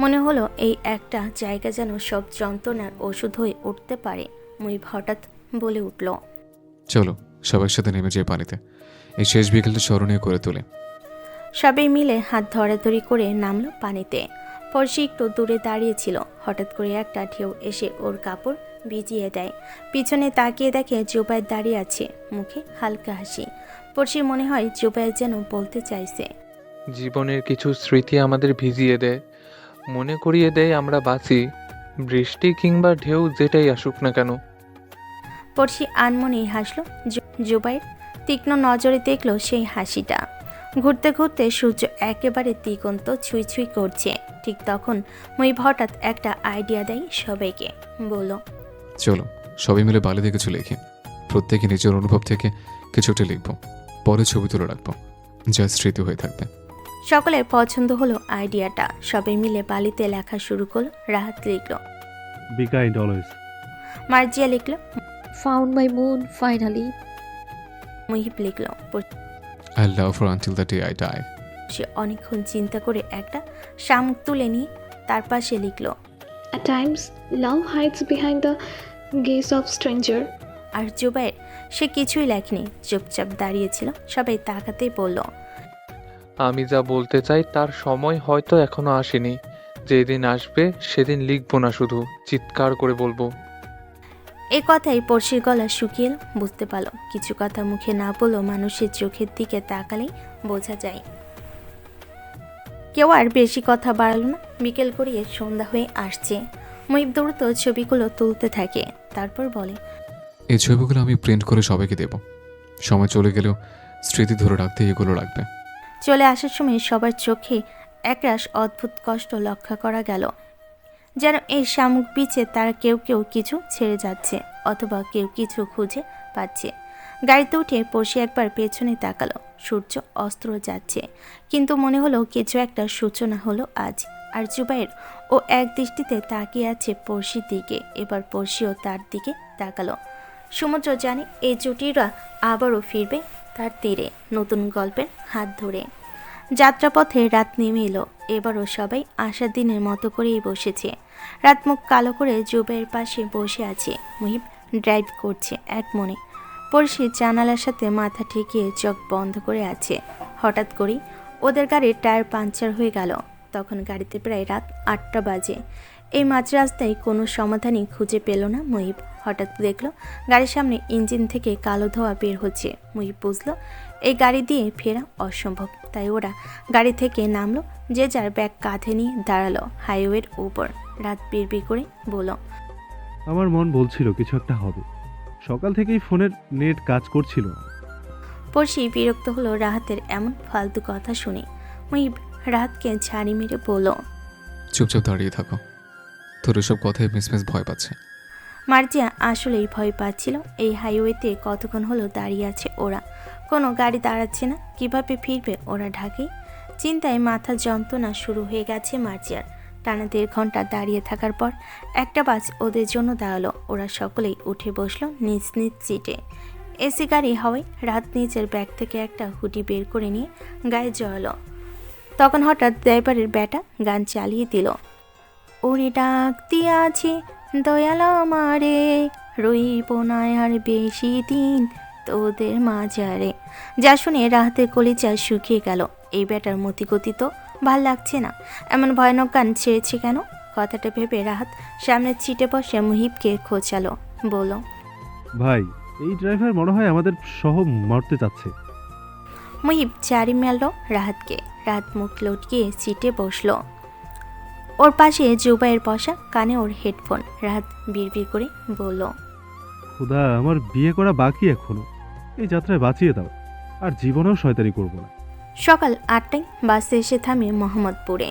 Speaker 2: মনে হলো এই একটা জায়গা যেন সব যন্ত্রণার ওষুধ হয়ে উঠতে পারে। মুহিব হঠাৎ বলে উঠল,
Speaker 4: চলো সবার সাথে নেমে যেয়ে পানিতে, এই শেষ বিকেলটা স্মরণীয় করে তোলে।
Speaker 2: সবাই মিলে হাত ধরাধরি করে নামলো পানিতে। পড়শি একটু দূরে দাঁড়িয়েছিল। হঠাৎ করে একটা ঢেউ এসে ওর কাপড় ভিজিয়ে দেয়। পিছনে তাকিয়ে দেখে জুবাইর দাঁড়িয়ে আছে, মুখে হালকা হাসি। পড়শির মনে হয় জুবাইর যেন বলতে চাইছে,
Speaker 1: জীবনের কিছু স্মৃতি আমাদের ভিজিয়ে দেয়, মনে করিয়ে দেয় আমরা বাঁচি, বৃষ্টি কিংবা ঢেউ যেটাই আসুক না কেন।
Speaker 2: পড়শি আনমনেই হাসলো। জুবাইর তীক্ষ্ণ নজরে দেখলো সেই হাসিটা। ঘুরতে ঘুরতে সূর্য একেবারে দিগন্ত ছুঁই ছুঁই করছে। ঠিক তখন মুহিব হঠাৎ একটা আইডিয়া দেয় সবাইকে। বলল,
Speaker 4: চলো সবাই মিলে বালি থেকে চলে লিখি, প্রত্যেকে নিজের অনুভব থেকে কিছু একটা লিখবো, পরে ছবি তুলে রাখবো, যা স্মৃতি হয়ে থাকবে।
Speaker 2: সকলের পছন্দ হলো আইডিয়াটা। সবাই মিলে বালিতে লেখা শুরু করলো। রাহাত লিখলো,
Speaker 3: বি কাইন্ড অলওয়েজ।
Speaker 2: মার্জিয়া লিখলো,
Speaker 5: found my moon finally.
Speaker 2: Muhib লিখলো।
Speaker 4: I love her until the day I die.
Speaker 2: সে অনেকক্ষণ চিন্তা করে একটা শামুক তুলে নিয়ে তার পাশে লিখলো,
Speaker 7: At times, love hides behind the gaze of stranger.
Speaker 2: আর জুবাইর সে কিছুই লেখেনি, চুপচাপ দাঁড়িয়েছিল। সবাই তাকাতেই বলল,
Speaker 1: আমি যা বলতে চাই তার সময় হয়তো এখনো আসেনি। যেদিন আসবে সেদিন লিখবো না, শুধু চিৎকার করে বলবো।
Speaker 2: এ কথাই পড়শির গলা শুকিয়ে এলো। বুঝতে পারল কিছু কথা মুখে না বললেও মানুষের চোখের দিকে তাকালেই বোঝা যায়। কেউ আর বেশি কথা বাড়ালো না। বিকেল করিয়ে সন্ধ্যা হয়ে আসছে। মুহিব দ্রুত ছবিগুলো তুলতে থাকে। তারপর বলে,
Speaker 4: এই ছবিগুলো আমি প্রিন্ট করে সবাইকে দেব, সময় চলে গেলেও স্মৃতি ধরে রাখতে এগুলো লাগবে।
Speaker 2: চলে আসার সময় সবার চোখে একরাশ অদ্ভুত কষ্ট লক্ষ্য করা গেল। যেন এই শামুক বিচে তারা কেউ কেউ কিছু ছেড়ে যাচ্ছে, অথবা কেউ কিছু খুঁজে পাচ্ছে। গাড়িতে উঠে পড়শি একবার পেছনে তাকালো। সূর্য অস্ত যাচ্ছে, কিন্তু মনে হলো কিছু একটা সূচনা হলো আজ। আর জুবাইর ও এক দৃষ্টিতে তাকিয়ে আছে পড়শির দিকে। এবার পড়শিও তার দিকে তাকালো। সমুদ্র জানে এই জুটিরা আবারও ফিরবে তার তীরে, নতুন গল্পের হাত ধরে। যাত্রাপথে রাত নেমে এলো। এবারও সবাই আসার দিনের মতো করেই বসেছে। রাত মুখ কালো করে জুবাইয়ের পাশে বসে আছে। মুহিব ড্রাইভ করছে এক মনে। পড়শি জানালার সাথে মাথা ঠেকিয়ে চোখ বন্ধ করে আছে। হঠাৎ করেই ওদের গাড়ির টায়ার পাঞ্চার হয়ে গেল। তখন গাড়িতে প্রায় রাত 8টা বাজে। এই মাঝ রাস্তায় কোনো সমাধানই খুঁজে পেল না মুহিব। হঠাৎ দেখলো গাড়ির সামনে ইঞ্জিন থেকে কালো ধোঁয়া বের হচ্ছে। মুহিব বুঝলো এই গাড়ি দিয়ে ফেরা অসম্ভব, তাই ওরা গাড়ি থেকে নামলো। যে যার ব্যাগ কাঁধে নিয়ে দাঁড়ালো হাইওয়ের উপর। রাত বিড়বিড় করে বলল,
Speaker 3: আমার মন বলছিল কিছু একটা হবে, সকাল থেকেই ফোনের নেট কাজ করছিল না।
Speaker 2: পড়শি বিরক্ত হলো রাহাতের এমন ফালতু কথা শুনে। মুহিব রাহাতকে ঝাড়ি মেরে বলল,
Speaker 4: চুপচাপ দাঁড়িয়ে থাকো, তোর এসব কথায় মিসমিস ভয় পাচ্ছে।
Speaker 2: মার্জিয়া আসলেই ভয় পাচ্ছিল। এই হাইওয়েতে কতক্ষণ হলো দাঁড়িয়ে আছে ওরা, কোনো গাড়ি দাঁড়াচ্ছে না, কিভাবে ফিরবে ওরা ঢাকায়? চিন্তায় মাথা যন্ত্রণা শুরু হয়ে গেছে মার্জিয়ার। টানা 1.5 ঘন্টা দাঁড়িয়ে থাকার পর একটা বাস ওদের জন্য দাঁড়ালো। ওরা সকলেই উঠে বসলো নিজ নিজ সিটে। এসি গাড়ি হওয়ায় রাত নিজের ব্যাগ থেকে একটা হুডি বের করে নিয়ে গায়ে জড়ালো। তখন হঠাৎ ড্রাইভারের ব্যাটা গান চালিয়ে দিল। ওরে ডাক দিয়াছে দয়াল আমারে, রইব না আর বেশি দিন তোদের মাঝারে। যা শুনে রাহাতের কলিজা শুকিয়ে গেল। এই ব্যাটার মতিগতি তো ভাল লাগছে না। এমন ভয়ানক গান ছেড়েছে কেন? কথাটা ভেবে রাহাত সামনের সিটে বসে মুহিবকে খোঁচালো। বলল,
Speaker 3: ভাই, এই ড্রাইভার মনে হয় আমাদের সহ মরতে চাচ্ছে।
Speaker 2: মুহিব চারি মারল রাহাতকে। রাহাত মুখ লটকিয়ে সিটে বসলো। ওর পাশে জুবাইয়ের বসা, কানে ওর হেডফোন। রাহাত বিড়বিড় করে বলল,
Speaker 3: খুদা, আমার বিয়ে করা বাকি এখনো। এই যাত্রায় বাঁচিয়ে দাও, আর জীবনেও শয়তানি করব না।
Speaker 2: সকাল 8টায় বাসে এসে থামে মোহাম্মদপুরে।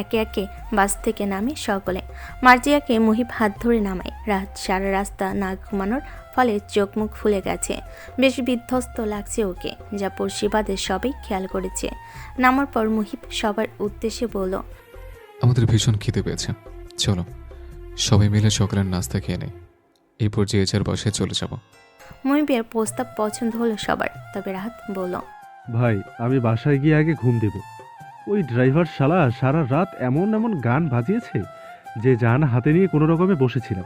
Speaker 2: একে একে বাস থেকে নামে সকলে। মার্জিয়াকে মুহিব হাত ধরে নামায়। রাত সারা রাস্তা না ঘুমানোর ফলে চোখ মুখ ফুলে গেছে। বেশ বিধ্বস্ত লাগছে ওকে, যা পড়শিবাদের সবাই খেয়াল করেছে। নামার পর মুহিব সবার উদ্দেশ্যে বলল,
Speaker 4: আমাদের ভীষণ খিদে পেয়েছে, চলো সবাই মিলে সকালের নাস্তা খেয়ে নেই, এরপর যে যার বাসায় চলে যাব।
Speaker 2: মুহিবের প্রস্তাব পছন্দ হলো সবার। তবে রাহাত বলল,
Speaker 3: ভাই, আমি বাসায় গিয়ে আগে ঘুম দেব। ওই ড্রাইভার শালা সারা রাত এমন এমন গান বাজিয়েছে যে জান হাতে নিয়ে কোনো রকমে বসেছিলাম।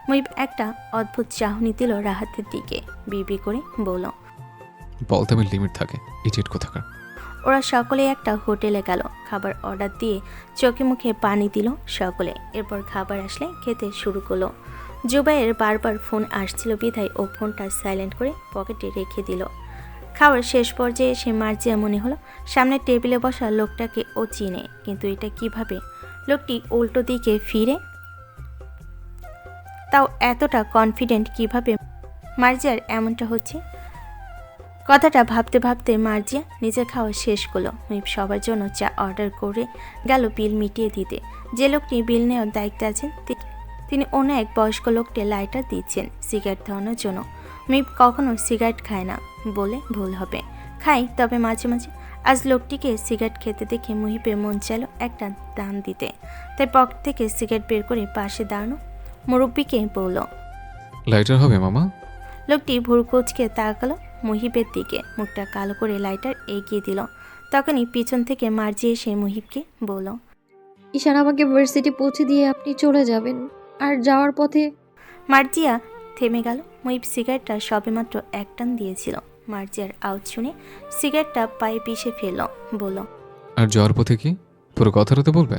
Speaker 2: মুহিব একটা অদ্ভুত চাহনি দিল রাহাতের দিকে। বিবি করে বলল,
Speaker 4: বলতে আমার লিমিট থাকে, ইডিয়েট কোথাকার।
Speaker 2: ওরা সকলে একটা হোটেলে গেল। খাবার অর্ডার দিয়ে চোখে মুখে পানি দিল সকলে। এরপর খাবার আসলে খেতে শুরু করলো। জুবাইয়ের বারবার ফোন আসছিল বিধায় ও ফোনটা সাইলেন্ট করে পকেটে রেখে দিল। খাবার শেষ পর্যায়ে এসে মার্জিয়া মনে হলো সামনে টেবিলে বসা লোকটাকে ও চিনে, কিন্তু এটা কিভাবে? লোকটি উল্টো দিকে ফিরে, তাও এতটা কনফিডেন্ট কিভাবে? মার্জিয়ার এমনটা হচ্ছে। কথাটা ভাবতে ভাবতে মার্জিয়া নিজের খাওয়া শেষ করলো। মুহিব সবার জন্য চা অর্ডার করে গেল বিল মিটিয়ে দিতে। যে লোকটি বিল নেওয়ার দায়িত্বে আছেন তিনি অন্য এক বয়স্ক লোককে লাইটার দিচ্ছেন সিগারেট ধরানোর জন্য। মুহিব কখনো সিগারেট খায় না বলে ভুল হবে, খায় তবে মাঝে মাঝে। আজ লোকটিকে সিগারেট খেতে দেখে মুহিবের মন চাইল একটা দান দিতে। তাই পকেট থেকে সিগারেট বের করে পাশে দাঁড়ানো মুরব্বিকে বলল,
Speaker 4: লাইটার হবে মামা?
Speaker 2: লোকটি ভুরু কুঁচকে তাকালো মুহিবের দিকে, মুখটা কালো করে লাইটার এগিয়ে দিল। তখনই পিছন থেকে মার্জি এসে মুহিবকে বলল,
Speaker 5: ঈশান আমাকে ভার্সিটি পৌঁছে দিয়ে আপনি চলে যাবেন, আর যাওয়ার পথে।
Speaker 2: মার্জিয়া থেমে গেল। মুহিব সিগারেটটা সবেমাত্র এক টান দিয়েছিল। মার্জিয়ার আওয়াজ শুনে সিগারেটটা পায়ে পিষে ফেলল। বলল,
Speaker 4: আর যাওয়ার পথে কি? পুরো কথাটা তো বলবে।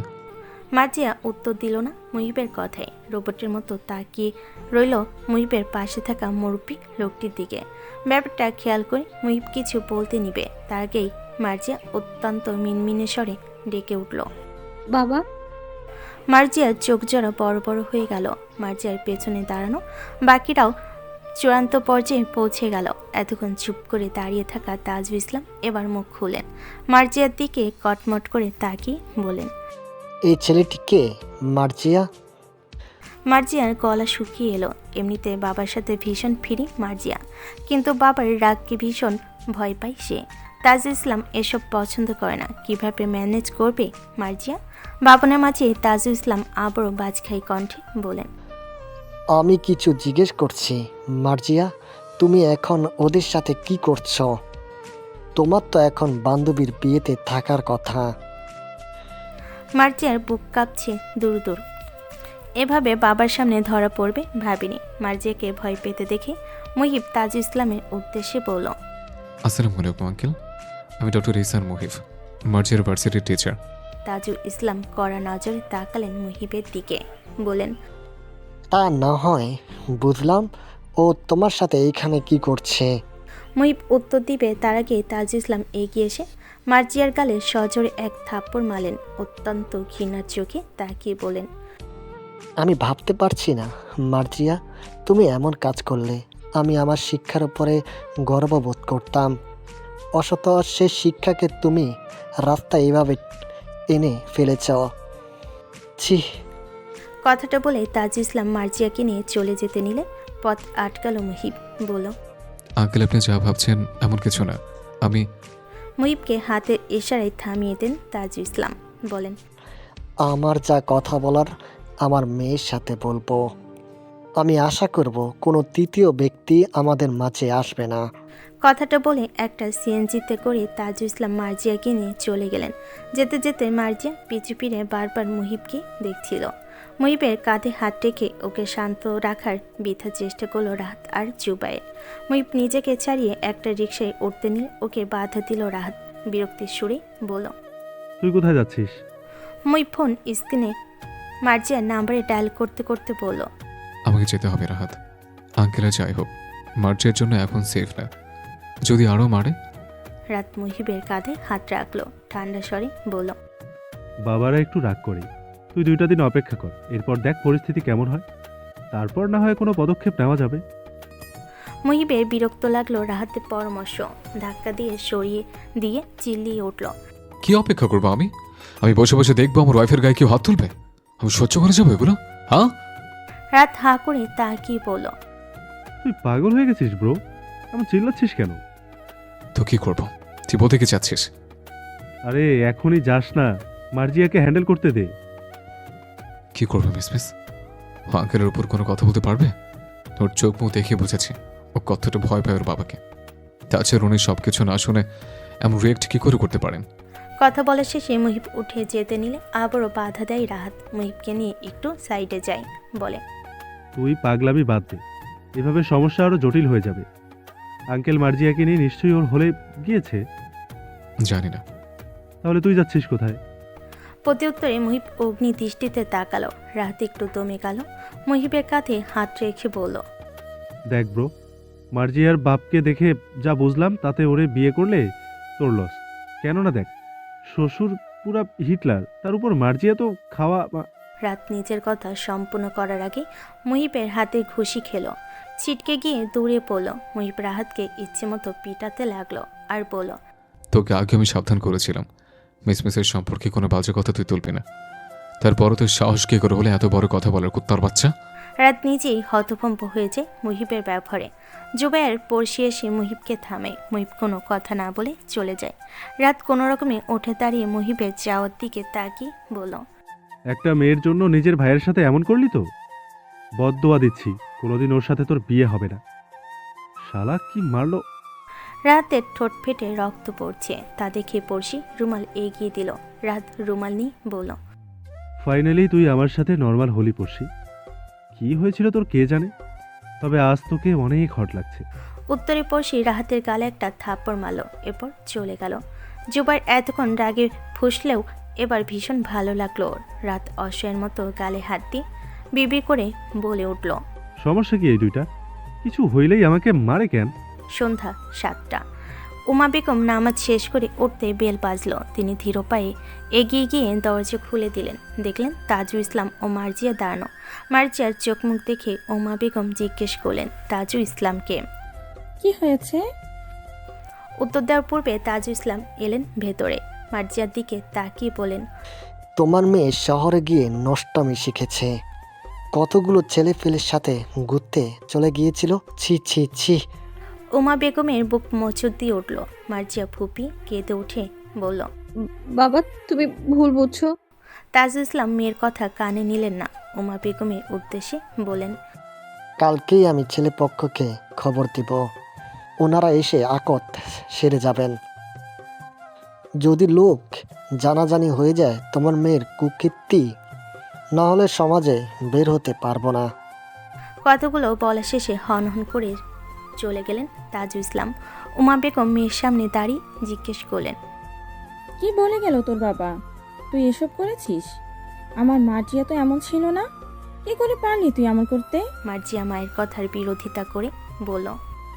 Speaker 2: মার্জিয়া উত্তর দিল না মুহিবের কথায়। রোবটের মতো তাকিয়ে রইল মুহিবের পাশে থাকা মুরব্বি লোকটির দিকে। ব্যাপারটা খেয়াল করে মুহিব কিছু বলতে নিবে, তার আগেই মার্জিয়া অত্যন্ত মিনমিনে স্বরে ডেকে উঠল,
Speaker 5: বাবা।
Speaker 2: মার্জিয়ার চোখ জোড়া বড় বড় হয়ে গেল। মার্জিয়ার পেছনে দাঁড়ানো বাকিরাও চূড়ান্ত পর্যায়ে পৌঁছে গেল। এতক্ষণ চুপ করে দাঁড়িয়ে থাকা তাজুল ইসলাম এবার মুখ খুলেন। মার্জিয়ার দিকে কটমট করে তাকিয়ে বলেন,
Speaker 8: এই ছেলেটি কে মার্জিয়া?
Speaker 2: মার্জিয়ার গলা শুকিয়ে এলো। এমনিতে বাবার সাথে ভীষণ ফিরি মার্জিয়া, কিন্তু বাবার রাগকে ভীষণ ভয় পায় সে। তাজুল ইসলাম এসব পছন্দ করে না। কিভাবে ম্যানেজ করবে মার্জিয়া? বাবনের মাঝে তাজুল ইসলাম আবারও বাজখাই কণ্ঠে বলেন,
Speaker 8: আমি কিছু জিজ্ঞেস করছি মার্জিয়া, তুমি এখন ওদের সাথে কি করছো? তোমার তো এখন বান্ধবীর বিয়েতে থাকার কথা।
Speaker 2: মার্জিয়ার বুক কাঁপছে দূর দূর। এভাবে বাবার সামনে ধরা পড়বে ভাবিনি। মার্জিয়াকে ভয় পেতে দেখে মুহিব তাজুল ইসলামের উদ্দেশ্যে বলল,
Speaker 4: আসসালামু আলাইকুম আঙ্কেল, আমি ডক্টর ইসান মুহিব, মার্জিয়ার ভার্সিটির টিচার।
Speaker 2: তাজুল ইসলাম কড়া নজরে তাকালেন মুহিবের দিকে, বলেন,
Speaker 8: তা না হয় বুঝলাম, ও তোমার সাথে এইখানে কি করছে?
Speaker 2: মুহিব উত্তর দিবে তার আগে তাজুল ইসলাম এগিয়ে এসে মার্জিয়ার গালে সজোরে এক থাপ্পড় মারলেন। অত্যন্ত ঘৃণার চোখে তাকিয়ে বলেন,
Speaker 8: আমি ভাবতে পারছি না মার্জিয়া, তুমি এমন কাজ করলে। আমি আমার শিক্ষার উপরে গর্ববোধ করতাম। অসত সে শিক্ষাকে তুমি রাস্তায় এভাবে এনে ফেলেছ। ছি।
Speaker 2: কথাটা বলে তাজুল ইসলাম মার্জিয়াকে নিয়ে চলে যেতে নিলে পথ আটকালো মুহিব। বলল,
Speaker 4: আঙ্কেল আপনি যা ভাবছেন এমন কিছু না। আমি
Speaker 2: মুহিবকে হাতের ইশারায় থামিয়ে দেন তাজু ইসলাম। বলেন,
Speaker 8: আমার যা কথা বলার আমার মেয়ের সাথে বলবো। আমি আশা করব কোনো তৃতীয় ব্যক্তি আমাদের মাঝে আসবে না।
Speaker 2: কথাটা বলে একটা সিএনজিতে করে তাজু ইসলাম মার্জিয়াকে নিয়ে চলে গেলেন। যেতে যেতে মার্জিয়া পিছু ফিরে বারবার মুহিবকে দেখছিল। মুহিবের কাঁধে হাত রেখে ওকে শান্ত রাখার বৃথা চেষ্টা করলো রাহাত আর জুবাইর। মুহিব নিজেকে ছাড়িয়ে একটা রিকশায় উঠতে নিয়ে ওকে বাধা দিল রাহাত। বিরক্তির সুরে বলল,
Speaker 3: তুই কোথায় যাচ্ছিস?
Speaker 2: মুহিব ফোন স্ক্রিনে মার্জিয়ার নাম্বারে ডায়াল করতে করতে বলল,
Speaker 4: আমাকে যেতে হবে রাহাত। আঙ্কেলের যাই হোক, মার্জিয়ার জন্য এখন সেফ না। যদি আরও মারে।
Speaker 2: রাত মুহিবের কাঁধে হাত রাখলো, ঠান্ডা স্বরে বলল,
Speaker 3: বাবারা একটু রাগ করে, তুই 2টা দিন অপেক্ষা কর, এরপর দেখ পরিস্থিতি কেমন হয়, তারপর না হয় কোনো পদক্ষেপ নেওয়া যাবে।
Speaker 2: মুহিবের বিরক্ত লাগলো রাহাতের পরামর্শ। ধাক্কা দিয়ে সরিয়ে দিয়ে চিল্লিয়ে উঠল,
Speaker 4: কি অপেক্ষা করবো আমি? আমি বসে বসে দেখবো আমার ওয়াইফের গায়ে কেউ হাত তুলবে? আমি সহ্য করে যাবো এগুলো? হ্যাঁ,
Speaker 2: রাত হাঁ করে তাকিয়ে বলল,
Speaker 3: তুই পাগল হয়ে গেছিস ব্রো, এমন চিল্লাচ্ছিস কেন?
Speaker 4: তো কি করবো? তুই বলতে কি চাচ্ছিস?
Speaker 3: আরে এখনই যাস না, মার্জিয়াকে হ্যান্ডেল করতে দে।
Speaker 4: কি করবো মিস? আঙ্কেলের উপর কোনো কথা বলতে পারবে? ওর চোখ মুখ দেখে বুঝেছি ও কতটা ভয় পায় ওর বাবাকে। তাছাড়া উনি সবকিছু না শুনে এমন রিয়েক্ট কি করে করতে পারেন?
Speaker 2: কথা বলা শেষে মুহিব উঠে যেতে নিলে আবারও বাধা দেয় রাহাত। মুহিবকে নিয়ে একটু সাইডে যায়, বলে,
Speaker 3: তুই পাগলামি বাদ দে, এভাবে সমস্যা আরো জটিল হয়ে যাবে। আঙ্কেল মার্জিয়াকে নিয়ে নিশ্চয়ই ওর হলে গিয়েছে।
Speaker 4: জানি না।
Speaker 3: তাহলে তুই যাচ্ছিস কোথায়?
Speaker 2: প্রতি উত্তরে মুহিব অগ্নি দৃষ্টিতে তাকালো। রাহাত একটু দমে গেল। মুহিবের কাঁধে হাত রেখে বলল,
Speaker 3: দেখ ব্রো, মার্জিয়ার বাপকে দেখে যা বুঝলাম তাতে ওরে বিয়ে করলে তোর লস। কেননা দেখ, শ্বশুর পুরা হিটলার, তার উপর মার্জিয়া তো খাওয়া
Speaker 2: রাত নিজের কথা সম্পূর্ণ করার আগে মুহিবের হাতে ঘুষি খেলো। ছিটকে গিয়ে দৌড়ে পড়ল। মুহিব রাহাতকে ইচ্ছে মতো পিটাতে লাগলো আর বলল,
Speaker 4: তোকে আগে আমি সাবধান করেছিলাম মিসের সম্পর্কে কোনো বাজে কথা তুই তুলবি না। তারপরও তোর সাহস কি করে হলে এত বড় কথা বলার, কুত্তার বাচ্চা?
Speaker 2: রাত নিজেই হতভম্ব হয়ে যায় মুহিবের ব্যবহারে। জুবাইর পড়শি এসে মুহিবকে থামে। মুহিব কোনো কথা না বলে চলে যায়। রাত কোনো রকমে উঠে দাঁড়িয়ে মুহিবের যাওয়ার দিকে তাকিয়ে বলল,
Speaker 3: একটা মেয়ের জন্য নিজের ভাইয়ের সাথে এমন করলি তো? বদদোয়া দিচ্ছি, কোনোদিন ওর সাথে তোর বিয়ে হবে না। শালা কি মারলো!
Speaker 2: রাতের ঠোঁট ফেটে রক্ত পড়ছে, তা দেখে পড়শি রুমাল এগিয়ে দিল। রাত রুমাল নিয়ে বলল,
Speaker 3: ফাইনালি তুই আমার সাথে নর্মাল হলি পড়শি। কি হয়েছিল তোর কে জানে, তবে আজ তোকে অনেক হট লাগছে।
Speaker 2: উত্তরে পড়শি রাহাতের গালে একটা থাপ্পড় মারল, এরপর চলে গেল। জুবাইর এতক্ষণ রাগে ফুসলেও এবার ভীষণ ভালো লাগলো ওর। রাত অসহায়ের মতো গালে হাত দিয়ে বিবি করে বলে উঠল,
Speaker 3: সমস্যা কি এই দুইটা? কিছু হইলেই আমাকে মারে কেন?
Speaker 2: সন্ধ্যা 7টা। উমা বেগম নামাজ শেষ করে উঠতে বেল বাজলো। তিনি ধীর পায়ে এগিয়ে গিয়ে দরজা খুলে দিলেন। দেখলেন তাজু ইসলাম ও মার্জিয়া দাঁড়ানো। মার্জিয়ার চোখ মুখ দেখে উমা বেগম জিজ্ঞেস করলেন তাজু ইসলামকে।
Speaker 10: কি হয়েছে?
Speaker 2: উত্তর দেওয়ার পূর্বে তাজু ইসলাম এলেন ভেতরে। মার্জিয়ার দিকে তাকিয়ে বলেন,
Speaker 8: তোমার মেয়ে শহরে গিয়ে নষ্টামি শিখেছে। কতগুলো ছেলেফেলের সাথে ঘুরতে চলে গিয়েছিল। ছি ছি ছি।
Speaker 2: উমা বেগমের বুক মোচড় দিয়ে উঠল। মার্জিয়া ফুপি কেঁদে উঠে বলল,
Speaker 5: বাবা তুমি ভুল বুঝছো।
Speaker 2: তাজু ইসলাম মেয়ের কথা কানে নিলেন না। উমা বেগমের উদ্দেশ্যে বলেন,
Speaker 8: কালকেই আমি ছেলেপক্ষকে খবর দিব, ওনারা এসে আকত সেরে যাবেন। যদি লোক জানাজানি হয়ে যায় তোমার মেয়ের কুকীর্তি, না হলে সমাজে বের হতে পারবো না।
Speaker 2: কথাগুলো বলা শেষে হনহন করে চলে গেলেন তাজু ইসলাম। উমা বেগম মেয়ের সামনে দাঁড়িয়ে জিজ্ঞেস করলেন,
Speaker 10: কি বলে গেল তোর বাবা? তুই এসব করেছিস? আমার মার্জিয়া তো এমন ছিল না, কি করে পারলি তুই এমন করতে?
Speaker 2: মার্জিয়া মায়ের কথার বিরোধিতা করে বলল,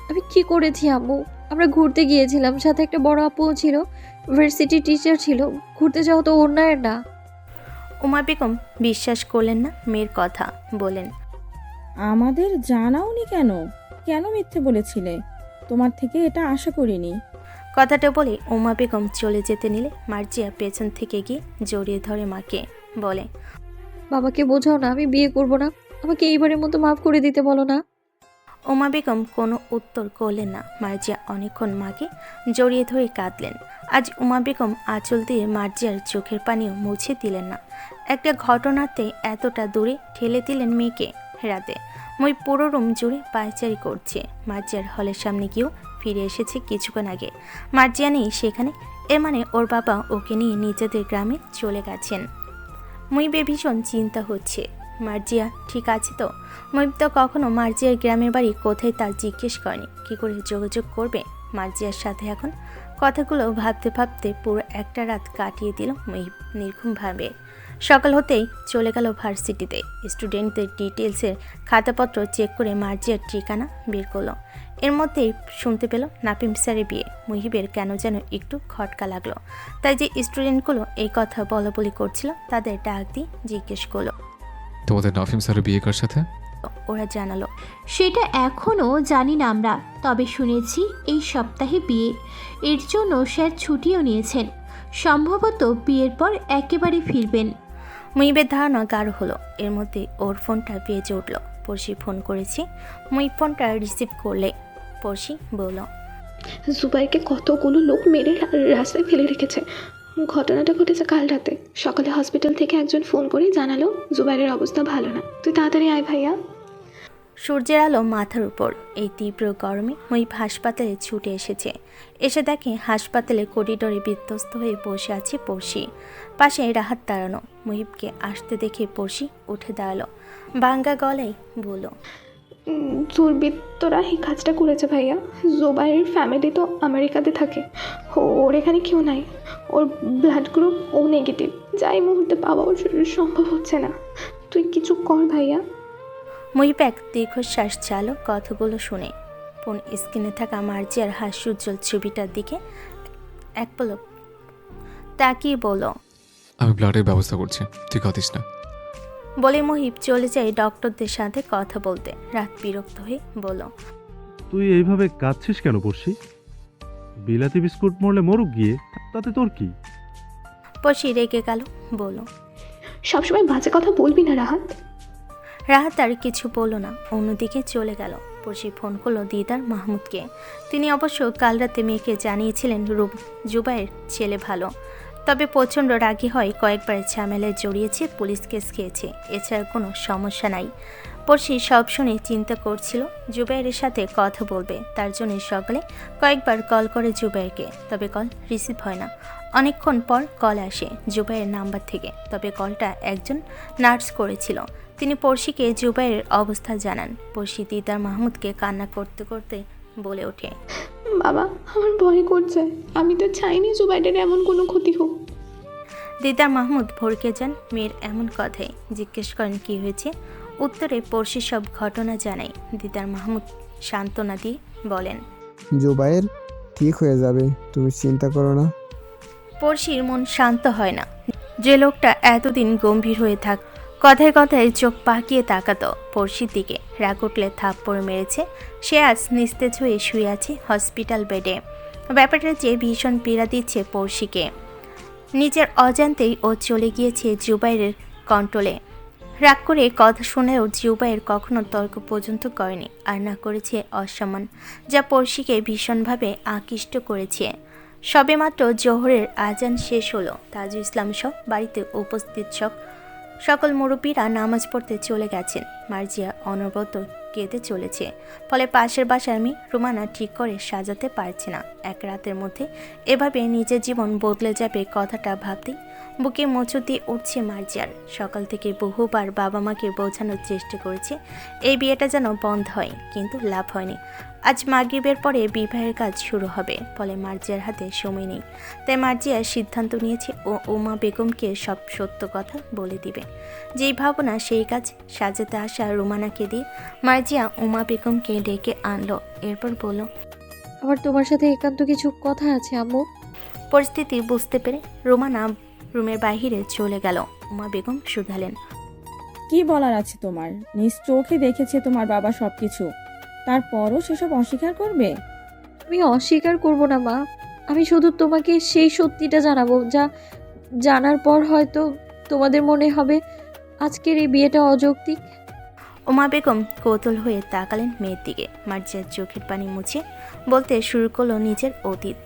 Speaker 5: আমি কি করেছি আম্মু? আমরা ঘুরতে গিয়েছিলাম, সাথে একটা বড় আপুও ছিল, ইউনিভার্সিটি টিচার ছিল। ঘুরতে যাওয়া তো অন্যায় না।
Speaker 2: উমা বেগম বিশ্বাস করলেন না মেয়ের কথা, বলেন,
Speaker 10: আমাদের জানাওনি কেন? কেন মিথ্যে বলেছিলে? তোমার থেকে এটা আশা করিনি।
Speaker 2: কথাটা বলে উমা বেগম চলে যেতে নিলে মার্জিয়া পেছন থেকে গিয়ে জড়িয়ে ধরে মাকে, বলে,
Speaker 5: বাবাকে বোঝাও না, আমি বিয়ে করব না। আমাকে এইবারের মতো মাফ করে দিতে বলো না।
Speaker 2: উমা বেগম কোনো উত্তর করলেন না। মার্জিয়া অনেকক্ষণ মাকে জড়িয়ে ধরে কাঁদলেন। আজ উমা বেগম আঁচল দিয়ে মার্জিয়ার চোখের পানিও মুছে দিলেন না। একটা ঘটনাতে এতটা দূরে ঠেলে দিলেন মেয়েকে রাতে। মই পুরো রুম জুড়ে পায়চারি করছে। মার্জিয়ার হলের সামনে গিয়েও ফিরে এসেছে কিছুক্ষণ আগে। মার্জিয়া নেই সেখানে, এর মানে ওর বাবা ওকে নিয়ে নিজেদের গ্রামে চলে গেছেন। মুইবে ভীষণ চিন্তা হচ্ছে, মার্জিয়া ঠিক আছে তো? মুইব তো কখনো মার্জিয়ার গ্রামের বাড়ি কোথায় তা জিজ্ঞেস করেনি। কী করে যোগাযোগ করবে মার্জিয়ার সাথে এখন? কথাগুলো ভাবতে ভাবতে পুরো একটা রাত কাটিয়ে দিল মুইব নির্ঘুমভাবে। সকাল হতেই চলে গেল ভার্সিটিতে। স্টুডেন্টদের ডিটেলসের খাতাপত্র চেক করে মার্জিয়ার ঠিকানা বের করলো। এর মধ্যেই শুনতে পেল নাপিম স্যারের বিয়ে। মুহিবের কেন যেন একটু খটকা লাগলো। তাই যে স্টুডেন্টগুলো এই কথা বলাবলি করছিল তাদের ডাক দিয়ে জিজ্ঞেস করলো।
Speaker 4: তোমাদের নাফিম স্যারের বিয়ে কার সাথে?
Speaker 2: ওরা জানালো,
Speaker 11: সেটা এখনও জানি না আমরা, তবে শুনেছি এই সপ্তাহে বিয়ে। এর জন্য স্যার ছুটিও নিয়েছেন, সম্ভবত বিয়ের পর একেবারে ফিরবেন।
Speaker 2: মুহিবের ধারণা গাঢ় হলো। এর মধ্যে ওর ফোনটা বেজে উঠল। পড়শি ফোন করেছি। মুহিব ফোনটা রিসিভ করলে পড়শি বলল,
Speaker 7: জুবাইরকে কতগুলো লোক মেরে রাস্তায় ফেলে রেখেছে। ঘটনাটা ঘটেছে কাল রাতে। সকালে হসপিটাল থেকে একজন ফোন করে জানালো জুবাইরের অবস্থা ভালো না। তুই তাড়াতাড়ি আয় ভাইয়া।
Speaker 2: সূর্যের আলো মাথার উপর। এই তীব্র গরমে মুহিব হাসপাতালে ছুটে এসেছে। এসে দেখে হাসপাতালে করিডোরে বিধ্বস্ত হয়ে বসে আছে পড়শি। পাশে রাহাত দাঁড়ানো। মুহিবকে আসতে দেখে পড়শি উঠে দাঁড়ালো। ভাঙ্গা গলায় বলল,
Speaker 7: দুর্বৃত্তরা এই কাজটা করেছে ভাইয়া। জুবাইরের ফ্যামিলি তো আমেরিকাতে থাকে, ওর এখানে কেউ নাই। ওর ব্লাড গ্রুপ ও নেগেটিভ, যা এই মুহূর্তে পাওয়াও সম্ভব হচ্ছে না। তুই কিছু কর ভাইয়া।
Speaker 2: মুহিব এক দীর্ঘশ্বাস চালো কথাগুলো শুনে। ফোন স্ক্রিনে থাকা মার্জিয়ার হাস্যোজ্জ্বল ছবিটার দিকে এক পলক তাকিয়ে বলল,
Speaker 4: আমি ব্লাডের ব্যবস্থা করছি, তুই কাঁদিস না।
Speaker 2: বলে মুহিব চলে যায় ডক্টরদের সাথে কথা বলতে। রাত বিরক্ত হয়ে বলল,
Speaker 3: তুই এইভাবে কাঁদছিস কেন পড়শি? বিলাতি বিস্কুট মরলে মরুক গিয়ে, তাতে তোর কি?
Speaker 2: পড়শি রেগে গেল, বলল,
Speaker 7: সবসময় বাজে কথা বলবি না রাহাত।
Speaker 2: রাহাত আর কিছু বলল না, অন্যদিকে চলে গেল। পড়শি ফোন করলো দিদার মাহমুদকে। তিনি অবশ্য কাল রাতে মেয়েকে জানিয়েছিলেন জুবাইয়ের ছেলে ভালো, তবে প্রচণ্ড রাগী হয়, কয়েকবার ঝামেলায় জড়িয়েছে, পুলিশ কেস খেয়েছে, এছাড়া কোনো সমস্যা নাই। পড়শি সব শুনে চিন্তা করছিল জুবাইরের সাথে কথা বলবে। তার জন্য সকালে কয়েকবার কল করে জুবাইরকে, তবে কল রিসিভ হয় না। অনেকক্ষণ পর কল আসে জুবাইরের নাম্বার থেকে, তবে কলটা একজন নার্স করেছিল। তিনি পড়শিকে জুবাইরের অবস্থা জানান। পড়শি দিদার মাহমুদকে কান্না করতে করতে বলে ওঠে,
Speaker 7: বাবা আমার ভয় করছে, আমি তো চাইনি জুবাইরের এমন কোনো ক্ষতি হোক।
Speaker 2: দিদার মাহমুদ ভড়কে যান মেয়ের এমন কথায়। জিজ্ঞেস করেন কি হয়েছে। উত্তরে পড়শি সব ঘটনা জানায়। দিদার মাহমুদ সান্ত্বনা দিয়ে বলেন,
Speaker 9: জুবাইর ঠিক হয়ে যাবে, তুমি চিন্তা করো না।
Speaker 2: পড়শির মন শান্ত হয় না। যে লোকটা এতদিন গম্ভীর হয়ে থাক, কথায় কথায় চোখ পাকিয়ে তাকাতো পড়শির দিকে, রাগ উঠলে থাপ্পড় মেরেছে, সে আজ নিস্তেজ হয়ে শুয়ে আছে হসপিটাল বেডে। ব্যাপারটা যে ভীষণ পীড়া দিচ্ছে পড়শিকে। নিজের অজান্তেই ও চলে গিয়েছে জুবাইরের কন্ট্রোলে। রাগ করে কথা শুনেও জুবাইর কখনো তর্ক পর্যন্ত করেনি, আর না করেছে অসম্মান, যা পড়শিকে ভীষণভাবে আকৃষ্ট করেছে। সবেমাত্র জোহরের আজান শেষ হলো। তাজুল ইসলাম সব বাড়িতে উপস্থিত সকল মুরব্বীরা নামাজ পড়তে চলে গেছেন। মার্জিয়া অনবরত কেঁদে চলেছে, ফলে পাশের বাসার মেয়ে রুমানা ঠিক করে সাজাতে পারছে না। এক রাতের মধ্যে এভাবে নিজের জীবন বদলে যাবে কথাটা ভাবতেই বুকে মোচড় দিয়ে উঠছে মার্জিয়ার। সকাল থেকে বহুবার বাবা মাকে বোঝানোর চেষ্টা করেছে এই বিয়েটা যেন বন্ধ হয়, কিন্তু লাভ হয়নি। আজ মাগরিবের পরে বিবাহের কাজ শুরু হবে, ফলে মার্জিয়ার হাতে সময় নেই। তাই মার্জিয়া সিদ্ধান্ত নিয়েছে ও উমা বেগমকে সব সত্য কথা বলে দিবে। যেই ভাবনা সেই কাজ। সাজাতে আসা রুমানাকে দিয়ে মার্জিয়া উমা বেগমকে ডেকে আনলো। এরপর বলল,
Speaker 5: আমার তোমার সাথে একান্ত কিছু কথা আছে আম্মু।
Speaker 2: পরিস্থিতি বুঝতে পেরে রুমানা রুমের বাহিরে চলে গেল। উমা বেগম শুধালেন,
Speaker 10: কি বলার আছে তোমার? নিজ চোখে দেখেছে তোমার বাবা সবকিছু, তারপরও সেসব অস্বীকার করবে?
Speaker 5: আমি অস্বীকার করব না মা, আমি শুধু তোমাকে সেই সত্যিটা জানাবো, যা জানার পর হয়তো তোমাদের মনে হবে আজকের এই বিয়েটা অযৌক্তিক।
Speaker 2: উমা বেগম কৌতূহল হয়ে তাকালেন মেয়ের দিকে। মার্জিয়ার চোখের পানি মুছে বলতে শুরু করলো নিজের অতীত।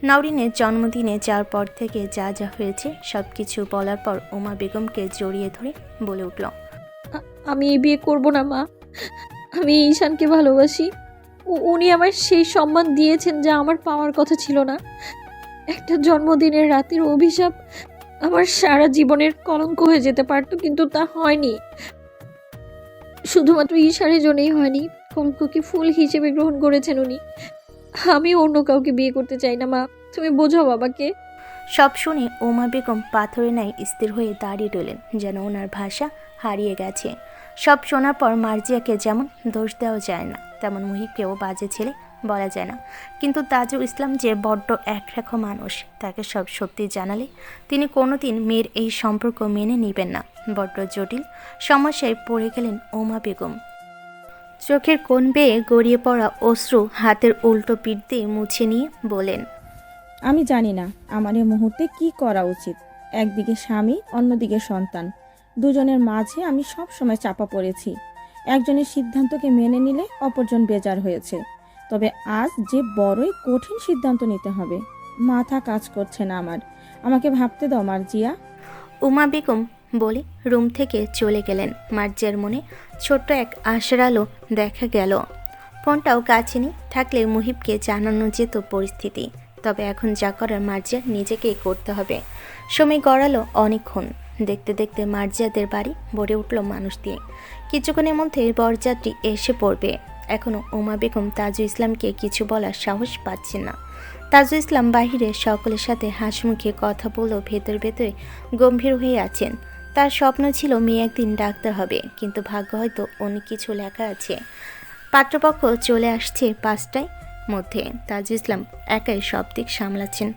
Speaker 2: নওরিনের জন্মদিনে যাওয়ার পর থেকে যা যা হয়েছে সব কিছু বলার পর উমা বেগমকে জড়িয়ে ধরে বলে উঠল,
Speaker 5: আমি এই বিয়ে করব না মা। আমি ঈশানকে ভালোবাসি। উনি আমার সেই সম্মান দিয়েছেন যা আমার পাওয়ার কথা ছিল না। একটা জন্মদিনের রাতের অভিশাপ আমার সারা জীবনের কলঙ্ক হয়ে যেতে পারতো, কিন্তু তা হয়নি। শুধুমাত্র ঈশানের জন্যই হয়নি, কলঙ্ককে ফুল হিসেবে গ্রহণ করেছেন উনি। আমি অন্য কাউকে বিয়ে করতে চাই না মা, তুমি বোঝাও বাবাকে।
Speaker 2: সব শুনে উমা বেগম পাথরে ন্যায় স্থির হয়ে দাঁড়িয়ে রইলেন, যেন ওনার ভাষা হারিয়ে গেছে। সব শোনার পর মার্জিয়াকে যেমন দোষ দেওয়া যায় না, তেমন মুহিবকেও বাজে ছেলে বলা যায় না। কিন্তু তাজুল ইসলাম যে বড্ড একরাখো মানুষ, তাকে সব সত্যি জানালে তিনি কোনোদিন মেয়ের এই সম্পর্ক মেনে নেবেন না। বড্ড জটিল সমস্যায় পড়ে গেলেন উমা বেগম। চোখের কোণ বেয়ে গড়িয়ে পড়া অশ্রু হাতের উল্টো পিঠ দিয়ে মুছে নিয়ে বলেন,
Speaker 10: আমি জানি না আমার এই মুহূর্তে কি করা উচিত। একদিকে স্বামী, অন্যদিকে সন্তান, দুজনের মাঝে আমি সব সময় চাপা পড়েছি। একজনের সিদ্ধান্তকে মেনে নিলে অপরজন বেজার হয়েছে। তবে আজ যে বড়ই কঠিন সিদ্ধান্ত নিতে হবে, মাথা কাজ করছে না আমার। আমাকে ভাবতে দাও মার্জিয়া।
Speaker 2: উমা বেগম বলে রুম থেকে চলে গেলেন। মার্জিয়ার মনে ছোট্ট এক আশার আলো দেখা গেল। ফোনটাও কাছে নেই, থাকলে মুহিবকে জানানো যেত পরিস্থিতি। তবে এখন যা করার মার্জিয়া নিজেকেই করতে হবে। সময় গড়ালো অনেকক্ষণ। দেখতে দেখতে মার্জিয়াদের বাড়ি ভরে উঠল মানুষ দিয়ে। কিছুক্ষণের মধ্যে বরযাত্রী এসে পড়বে। এখনও উমা বেগম তাজুল ইসলামকে কিছু বলার সাহস পাচ্ছেন না। তাজুল ইসলাম বাহিরে সকলের সাথে হাসিমুখে কথা বলেও ভেতরে ভেতরে গম্ভীর হয়ে আছেন। তার স্বপ্ন ছিল মেয়ে একদিন ডাক্তার হবে, কিন্তু ভাগ্য হয়তো অনেক কিছু লেখা আছে। পাত্রপক্ষ চলে আসছে 5টায় মধ্যে। তাজুল ইসলাম একাই সব দিক সামলাচ্ছেন।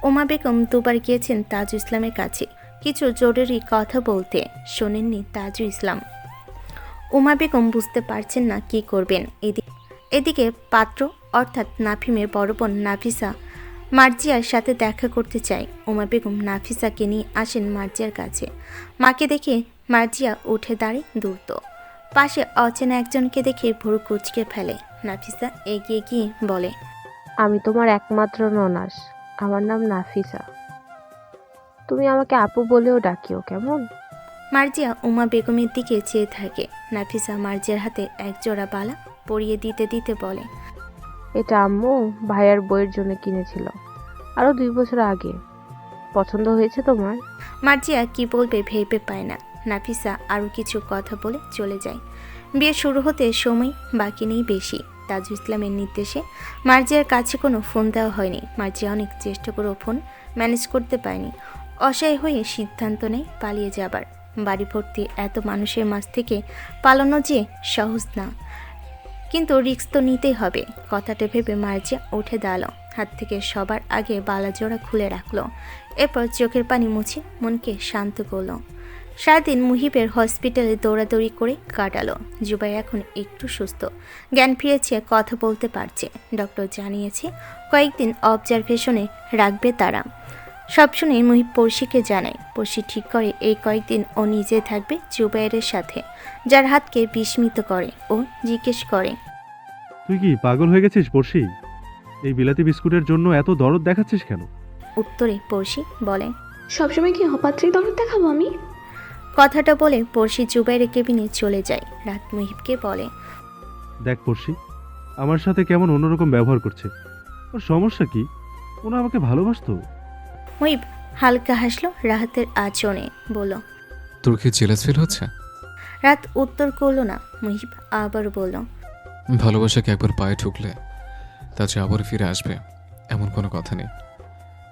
Speaker 2: উমা বেগম দুবার গিয়েছেন তাজুল ইসলামের কাছে কিছু জরুরি কথা বলতে, শোনেননি তাজুল ইসলাম। উমা বেগম বুঝতে পারছেন না কি করবেন। এদিকে পাত্র অর্থাৎ নাফিমের বড় বোন নাফিসা মার্জিয়ার সাথে দেখা করতে চায়। উমা বেগম নাফিসাকে নিয়ে আসেন মার্জিয়ার কাছে। মাকে দেখে মার্জিয়া উঠে দাঁড়িয়ে দ্রুত। পাশে অচেনা একজনকে দেখে ভুরু কুঁচকে ফেলে। নাফিসা এগিয়ে গিয়ে বলে,
Speaker 12: আমি তোমার একমাত্র ননাস, আমার নাম নাফিসা। তুমি আমাকে আপু বলেও ডাকিও, কেমন?
Speaker 2: মার্জিয়া উমা বেগমের দিকে চেয়ে থাকে। নাফিসা মার্জিয়ার হাতে এক জোড়া বালা পরিয়ে দিতে দিতে বলে,
Speaker 12: এটা আম্মু ভাইয়ার বইয়ের জন্য কিনেছিল আরো 2 বছর আগে। পছন্দ হয়েছে তোমার?
Speaker 2: মার্জিয়া কি বলবে ভেবে পায় না। নাফিসা আরও কিছু কথা বলে চলে যায়। বিয়ে শুরু হতে সময় বাকি নেই বেশি। তাজুল ইসলামের নির্দেশে মার্জিয়ার কাছে কোনো ফোন দেওয়া হয়নি। মার্জিয়া অনেক চেষ্টা করেও ফোন ম্যানেজ করতে পারেনি। অসহায় হয়ে সিদ্ধান্ত নেয় পালিয়ে যাবার। বাড়ি ভর্তি এত মানুষের মাঝ থেকে পালানো যে সহজ না, কিন্তু রিস্ক তো নিতেই হবে। কথাটা ভেবে মার্জিয়া উঠে দাঁড়ালো। হাত থেকে সবার আগে বালা জোড়া খুলে রাখলো। এরপর চোখের পানি মুছে মনকে শান্ত করলো। সারাদিন মুহিবের হসপিটালে দৌড়াদৌড়ি করে কাটালো। জুবাই এখন একটু সুস্থ, জ্ঞান ফিরেছে, কথা বলতে পারছে। ডক্টর জানিয়েছে কয়েকদিন অবজারভেশনে রাখবে তারা। সব শুনে মুহিব পড়শিকে জানায়। পড়শি ঠিক করে এই কয়েকদিন ও নিজে থাকবে জুবাইরের সাথে, যার হাতকে বিস্মিত করে। ও জিজ্ঞেস করে,
Speaker 3: তুই কি পাগল হয়ে গেছিস পড়শি? এই বিলাতি বিস্কুটের জন্য এত দরদ দেখাচ্ছিস কেন?
Speaker 2: উত্তরে পড়শি বলে,
Speaker 7: সবসময় কি অপাত্রে দরদ দেখাবো আমি?
Speaker 2: কথাটা বলে পড়শি জুবাইরের কেবিনে চলে যায়। রাত মুহিবকে বলে,
Speaker 3: দেখ পড়শি, আমার সাথে কেমন অন্যরকম ব্যবহার করছে। ওর সমস্যা কি? ও না আমাকে ভালোবাসতো?
Speaker 2: মুহিব হালকা হাসলো রাহাতের আচরণে, বলল,
Speaker 4: তোর কি জেলাস ফিল হচ্ছে?
Speaker 2: রাত উত্তর করল না। মুহিব আবার বলল,
Speaker 4: ভালোবাসাকে একবার পায়ে ঠুকলে তা যে আবার ফিরে আসবে এমন কোনো কথা নেই।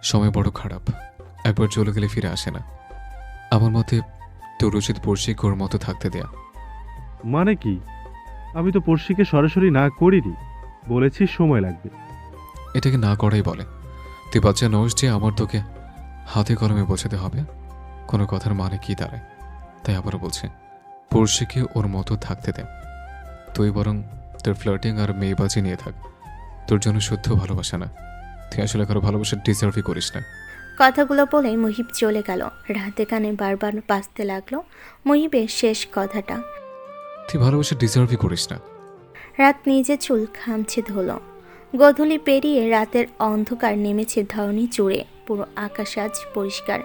Speaker 4: সময় বড় খারাপ, একবার চলে গেলে ফিরে আসে না। আমার মতে তোর উচিত পড়শি ওর মতো থাকতে দেয়া।
Speaker 3: মানে কি? আমি তো পড়শিকে সরাসরি না করিনি, বলেছি সময় লাগবে।
Speaker 4: এটাকে না করাই বলে। তুই বাচ্চা নোস যে আমার তোকে হাতে কলমে বোঝাতে হবে? কোনো কথার মানে কি দাঁড়ায়? তাই আবারও বলছে, পড়শিকে ওর মতো থাকতে দে। তুই বরং তোর ফ্লার্টিং আর মেয়েবাজি নিয়ে থাক। তোর জন্য শুদ্ধ ভালোবাসা না। তুই আসলে কারো ভালোবাসা ডিজার্ভই করিস না।
Speaker 2: কথাগুলো বলে মুহিব চলে গেল। রাহাতে কানে বারবার বাজতে লাগলো মুহিবের শেষ কথাটা।
Speaker 4: তুই ভালোবাসা ডিজার্ভই করিস না।
Speaker 2: রাত নিজে চুল খামছে ধুলো। গোধূলি পেরিয়ে রাতের অন্ধকার নেমেছে ধরণী জুড়ে। পুরো আকাশ আজ পরিষ্কার।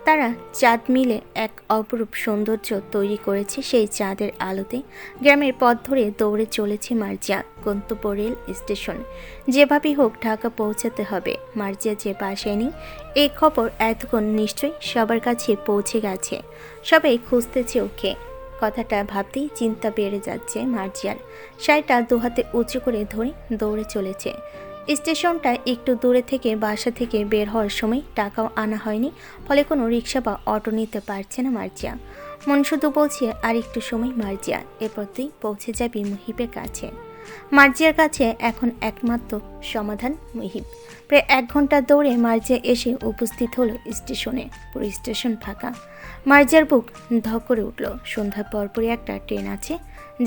Speaker 2: তারা চাঁদ মিলে এক অপরূপ সৌন্দর্য তৈরি করেছে সেই চাঁদের আলোতে। গ্রামের পথ ধরে দৌড়ে চলেছে মার্জিয়া গন্তব্য রেল স্টেশন। যেভাবেই হোক ঢাকা পৌঁছাতে হবে। মার্জিয়া যে বাসায় নেই এই খবর এতক্ষণ নিশ্চয়ই সবার কাছে পৌঁছে গেছে। সবাই খুঁজতেছে ওকে। কথাটা ভাবতেই চিন্তা বেড়ে যাচ্ছে মার্জিয়ার। শাড়িটা দুহাতে উঁচু করে ধরে দৌড়ে চলেছে। স্টেশনটা একটু দূরে থেকে বাসা থেকে বের হওয়ার সময় টাকাও আনা হয়নি, ফলে কোনো রিক্সা বা অটো নিতে পারছে না মার্জিয়া। মন শুধু বলছে আর একটু সময় মার্জিয়া, এরপর তুই পৌঁছে যাবি মুহিবের কাছে। মার্জিয়ার কাছে এখন একমাত্র সমাধান মুহিব। প্রায় 1 ঘন্টা দৌড়ে মার্জিয়া এসে উপস্থিত হলো স্টেশনে। পুরো স্টেশন ফাঁকা। মার্জিয়ার বুক ধক করে উঠল। সন্ধ্যার পরপরই একটা ট্রেন আছে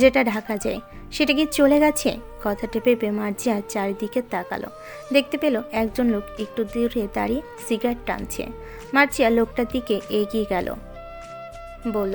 Speaker 2: যেটা ঢাকা যায়। সেটা কি চলে গেছে? কথাটা ভেবে মার্জিয়া চারিদিকে তাকালো। দেখতে পেল একজন লোক একটু দূরে দাঁড়িয়ে সিগারেট টানছে। মার্জিয়া লোকটার দিকে এগিয়ে গেল, বলল,